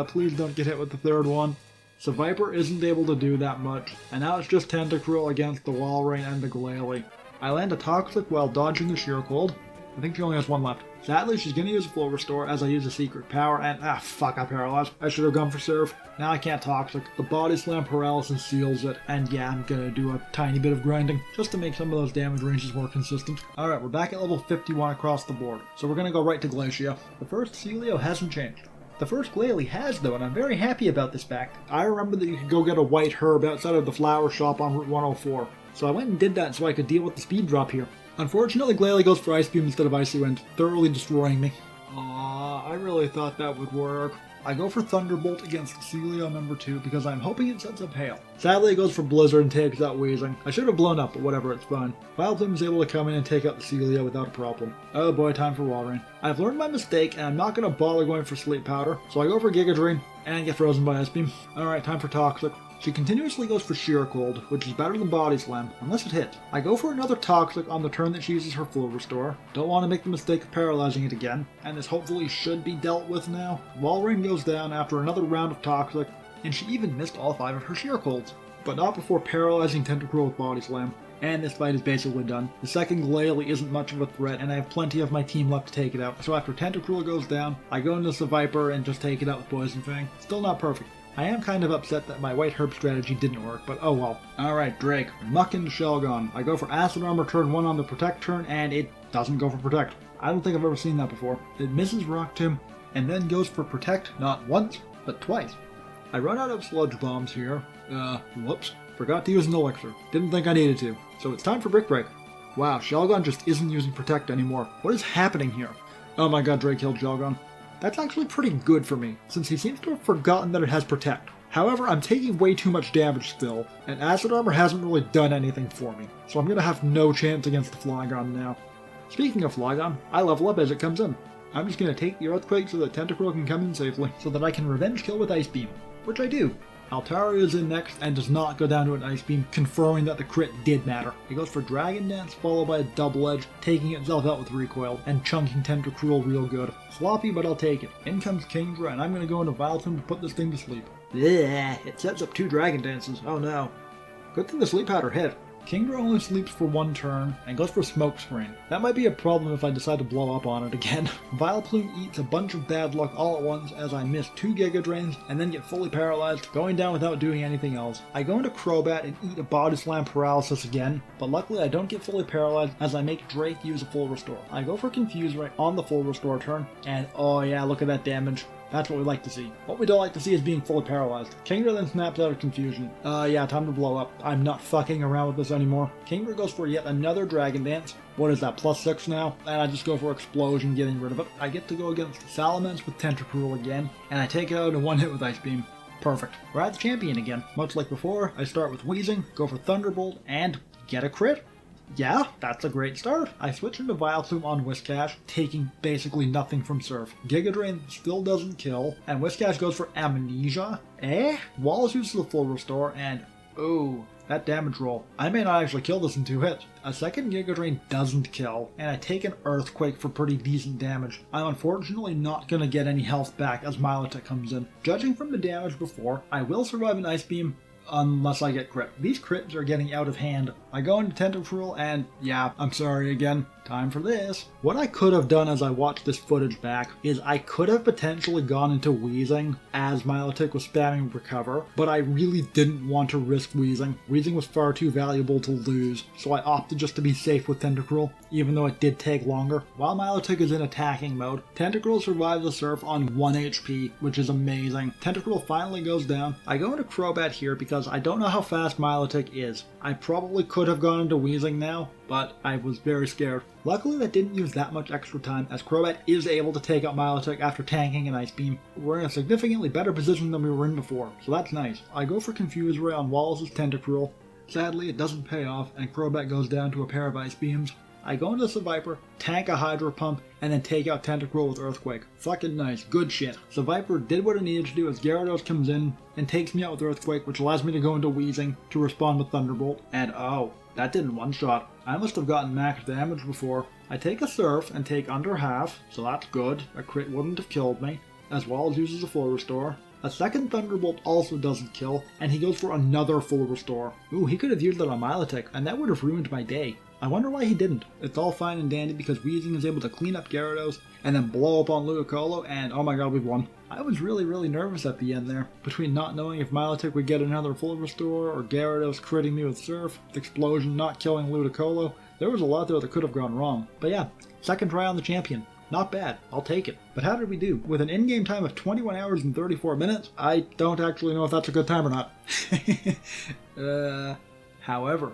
[SPEAKER 1] Please don't get hit with the third one. So Viper isn't able to do that much, and now it's just Tentacruel against the Walrein and the Glalie. I land a Toxic while dodging the Sheer Cold. I think she only has one left. Sadly, she's going to use a Full Restore as I use a Secret Power, and fuck, I paralyzed. I should have gone for Surf. Now I can't Toxic. The Body Slam Paralysis seals it, and yeah, I'm going to do a tiny bit of grinding, just to make some of those damage ranges more consistent. Alright, we're back at level 51 across the board, so we're going to go right to Glacia. The first Celio hasn't changed. The first Glalie has though, and I'm very happy about this fact. I remember that you could go get a white herb outside of the flower shop on Route 104. So I went and did that so I could deal with the speed drop here. Unfortunately, Glalie goes for Ice Beam instead of Icy Wind, thoroughly destroying me. Aww, I really thought that would work. I go for Thunderbolt against Celio number 2 because I'm hoping it sets up Hail. Sadly, it goes for Blizzard and takes out Wheezing. I should have blown up, but whatever, it's fine. Vileplume is able to come in and take out the Celio without a problem. Oh boy, time for Walrein. I've learned my mistake, and I'm not going to bother going for Sleep Powder, so I go for Giga Drain and get frozen by Ice Beam. Alright, time for Toxic. She continuously goes for Sheer Cold, which is better than Body Slam, unless it hits. I go for another Toxic on the turn that she uses her Full Restore. Don't want to make the mistake of paralyzing it again, and this hopefully should be dealt with now. Walrein goes down after another round of Toxic, and she even missed all 5 of her Sheer Colds, but not before paralyzing Tentacruel with Body Slam. And this fight is basically done. The second Glalie isn't much of a threat, and I have plenty of my team left to take it out. So after Tentacruel goes down, I go into the Viper and just take it out with Poison Fang. Still not perfect. I am kind of upset that my White Herb strategy didn't work, but oh well. Alright, Drake. Muck into Shelgon. I go for Acid Armor turn 1 on the Protect turn, and it doesn't go for Protect. I don't think I've ever seen that before. It misses Rock Tomb, and then goes for Protect not once, but twice. I run out of Sludge Bombs here. Whoops. Forgot to use an Elixir. Didn't think I needed to. So it's time for Brick Break. Wow, Shelgon just isn't using Protect anymore. What is happening here? Oh my god, Drake killed Shelgon. That's actually pretty good for me, since he seems to have forgotten that it has Protect. However, I'm taking way too much damage still, and Acid Armor hasn't really done anything for me, so I'm gonna have no chance against the Flygon now. Speaking of Flygon, I level up as it comes in. I'm just gonna take the Earthquake so that Tentacruel can come in safely, so that I can Revenge Kill with Ice Beam, which I do. Altaria is in next and does not go down to an Ice Beam, confirming that the crit did matter. It goes for Dragon Dance, followed by a Double Edge, taking itself out with Recoil, and chunking Tentacruel real good. Sloppy, but I'll take it. In comes Kingdra, and I'm going to go into Vileplume to put this thing to sleep. Bleh, it sets up 2 Dragon Dances, oh no. Good thing the Sleep Powder hit. Kingdra only sleeps for 1 turn, and goes for Smoke Screen. That might be a problem if I decide to blow up on it again. Vileplume eats a bunch of bad luck all at once as I miss 2 Giga Drains, and then get fully paralyzed, going down without doing anything else. I go into Crobat and eat a Body Slam Paralysis again, but luckily I don't get fully paralyzed as I make Drake use a Full Restore. I go for Confuse Ray on the Full Restore turn, and oh yeah, look at that damage. That's what we like to see. What we don't like to see is being fully paralyzed. Kingdra then snaps out of confusion. Yeah, time to blow up. I'm not fucking around with this anymore. Kingdra goes for yet another Dragon Dance. What is that, +6 now? And I just go for Explosion, getting rid of it. I get to go against Salamence with Tentacruel again, and I take it out in one hit with Ice Beam. Perfect. We're at the champion again. Much like before, I start with Weezing, go for Thunderbolt, and get a crit. Yeah, that's a great start. I switch into Vileplume on Whiscash, taking basically nothing from Surf. Giga Drain still doesn't kill, and Whiscash goes for Amnesia. Wallace uses the full restore, and ooh, that damage roll. I may not actually kill this in 2 hits. A second Giga Drain doesn't kill, and I take an Earthquake for pretty decent damage. I'm unfortunately not going to get any health back as Milotic comes in. Judging from the damage before, I will survive an Ice Beam, unless I get crit. These crits are getting out of hand. I go into Tentacruel and yeah, I'm sorry again. Time for this. What I could have done as I watched this footage back is I could have potentially gone into Weezing as Milotic was spamming Recover, but I really didn't want to risk Weezing. Weezing was far too valuable to lose, so I opted just to be safe with Tentacruel, even though it did take longer. While Milotic is in attacking mode, Tentacruel survives the Surf on 1 HP, which is amazing. Tentacruel finally goes down. I go into Crobat here because I don't know how fast Milotic is. I probably could have gone into Weezing now, but I was very scared. Luckily that didn't use that much extra time, as Crobat is able to take out Milotic after tanking an Ice Beam. We're in a significantly better position than we were in before, so that's nice. I go for Confuse Ray on Wallace's Tentacruel. Sadly it doesn't pay off, and Crobat goes down to a pair of Ice Beams. I go into Seviper, tank a Hydro Pump, and then take out Tentacruel with Earthquake. Fucking nice, good shit. Seviper did what it needed to do as Gyarados comes in and takes me out with Earthquake, which allows me to go into Weezing to respond with Thunderbolt. And oh, that didn't one-shot. I must have gotten max damage before. I take a Surf and take under half, so that's good. A crit wouldn't have killed me, as well as uses a full restore. A second Thunderbolt also doesn't kill, and he goes for another full restore. Ooh, he could have used that on Milotic, and that would have ruined my day. I wonder why he didn't. It's all fine and dandy because Weezing is able to clean up Gyarados and then blow up on Ludicolo, and oh my god, we've won. I was really nervous at the end there, between not knowing if Milotic would get another full restore or Gyarados critting me with Surf, Explosion not killing Ludicolo. There was a lot there that could have gone wrong. But yeah, second try on the champion. Not bad, I'll take it. But how did we do? With an in-game time of 21 hours and 34 minutes, I don't actually know if that's a good time or not. However,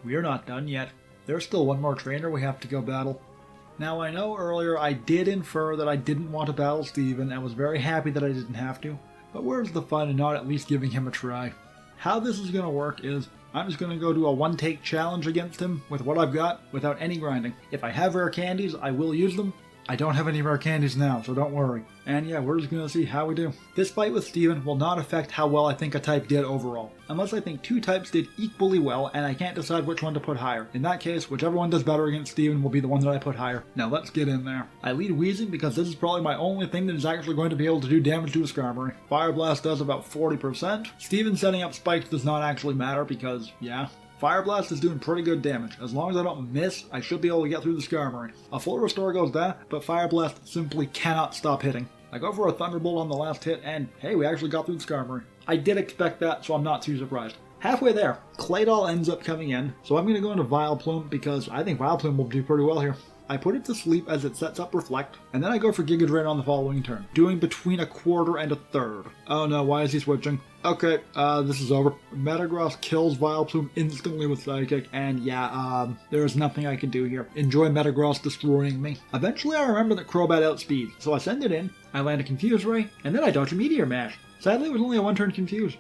[SPEAKER 1] we're not done yet. There's still one more trainer we have to go battle. Now I know earlier I did infer that I didn't want to battle Steven and was very happy that I didn't have to, but where's the fun in not at least giving him a try? How this is going to work is, I'm just going to go do a one-take challenge against him with what I've got without any grinding. If I have rare candies, I will use them. I don't have any rare candies now, so don't worry. And yeah, we're just going to see how we do. This fight with Steven will not affect how well I think a type did overall, unless I think 2 types did equally well and I can't decide which one to put higher. In that case, whichever one does better against Steven will be the one that I put higher. Now let's get in there. I lead Weezing because this is probably my only thing that is actually going to be able to do damage to a Skarmory. Fire Blast does about 40%. Steven setting up spikes does not actually matter because, yeah, Fire Blast is doing pretty good damage. As long as I don't miss, I should be able to get through the Skarmory. A full restore goes down, but Fire Blast simply cannot stop hitting. I go for a Thunderbolt on the last hit, and hey, we actually got through the Skarmory. I did expect that, so I'm not too surprised. Halfway there, Claydol ends up coming in, so I'm going to go into Vileplume because I think Vileplume will do pretty well here. I put it to sleep as it sets up Reflect, and then I go for Giga Drain on the following turn, doing between a quarter and a third. Oh no, why is he switching? Okay, this is over. Metagross kills Vileplume instantly with Psychic, and yeah, there is nothing I can do here. Enjoy Metagross destroying me. Eventually I remember that Crobat outspeeds, so I send it in, I land a Confuse Ray, and then I dodge a Meteor Mash. Sadly it was only a 1-turn Confuse.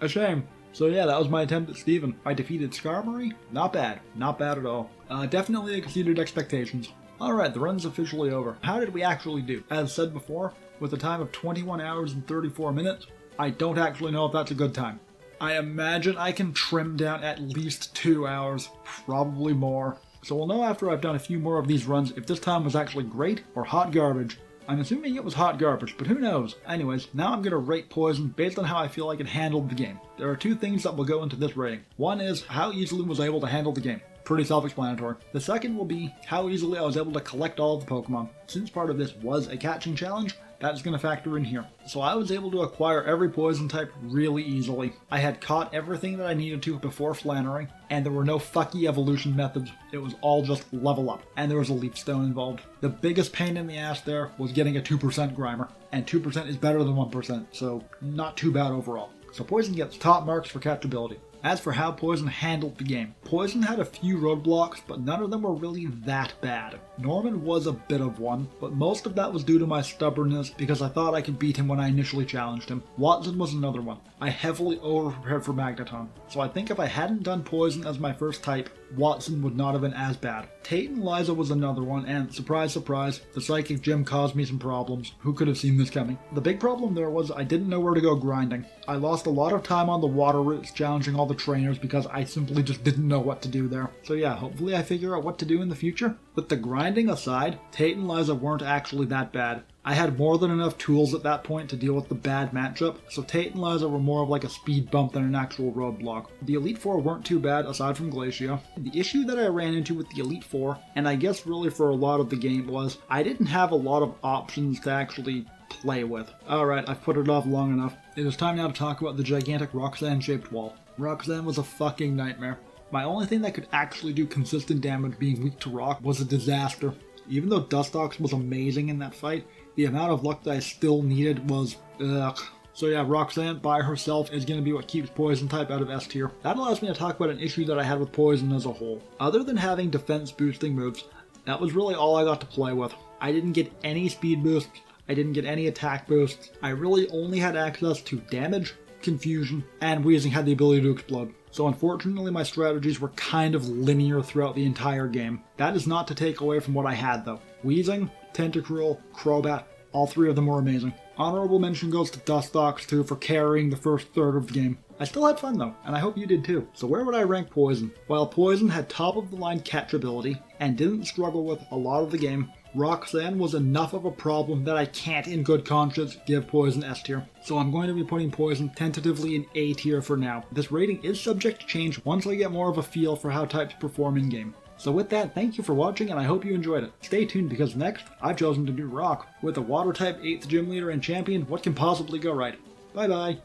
[SPEAKER 1] A shame. So yeah, that was my attempt at Steven. I defeated Skarmory. Not bad. Not bad at all. Definitely exceeded expectations. Alright, the run's officially over. How did we actually do? As said before, with a time of 21 hours and 34 minutes, I don't actually know if that's a good time. I imagine I can trim down at least 2 hours, probably more. So we'll know after I've done a few more of these runs if this time was actually great or hot garbage. I'm assuming it was hot garbage, but who knows? Anyways, now I'm going to rate Poison based on how I feel like it handled the game. There are 2 things that will go into this rating. One is how easily was I able to handle the game. Pretty self-explanatory. The second will be how easily I was able to collect all of the Pokemon. Since part of this was a catching challenge, That's going to factor in here. So I was able to acquire every poison type really easily. I had caught everything that I needed to before Flannery, and there were no fucky evolution methods. It was all just level up, and there was a leaf stone involved. The biggest pain in the ass there was getting a 2% Grimer, and 2% is better than 1%, so not too bad overall. So Poison gets top marks for catchability. As for how Poison handled the game, Poison had a few roadblocks, but none of them were really that bad. Norman was a bit of one, but most of that was due to my stubbornness because I thought I could beat him when I initially challenged him. Watson was another one. I heavily overprepared for Magneton, so I think if I hadn't done Poison as my first type, Watson would not have been as bad. Tate and Liza was another one, and surprise surprise, the Psychic Gym caused me some problems. Who could have seen this coming? The big problem there was I didn't know where to go grinding. I lost a lot of time on the water routes challenging all the trainers because I simply just didn't know what to do there. So yeah, hopefully I figure out what to do in the future. With the grinding aside, Tate and Liza weren't actually that bad. I had more than enough tools at that point to deal with the bad matchup, so Tate and Liza were more of like a speed bump than an actual roadblock. The Elite Four weren't too bad aside from Glacia. The issue that I ran into with the Elite Four, and I guess really for a lot of the game, was I didn't have a lot of options to actually play with. Alright, I've put it off long enough. It is time now to talk about the gigantic Roxanne-shaped wall. Roxanne was a fucking nightmare. My only thing that could actually do consistent damage being weak to rock was a disaster. Even though Dustox was amazing in that fight, the amount of luck that I still needed was ugh. So yeah, Roxanne by herself is going to be what keeps Poison type out of S tier. That allows me to talk about an issue that I had with Poison as a whole. Other than having defense boosting moves, that was really all I got to play with. I didn't get any speed boosts, I didn't get any attack boosts. I really only had access to damage, confusion, and Weezing had the ability to explode. So unfortunately my strategies were kind of linear throughout the entire game. That is not to take away from what I had though. Weezing, Tentacruel, Crobat, all three of them were amazing. Honorable mention goes to Dustox too for carrying the first third of the game. I still had fun though, and I hope you did too. So where would I rank Poison? While Poison had top of the line catchability and didn't struggle with a lot of the game, Roxanne was enough of a problem that I can't in good conscience give Poison S tier. So I'm going to be putting Poison tentatively in A tier for now. This rating is subject to change once I get more of a feel for how types perform in game. So with that, thank you for watching and I hope you enjoyed it. Stay tuned because next, I've chosen to do Rock. With a Water type 8th gym leader and champion, what can possibly go right? Bye bye!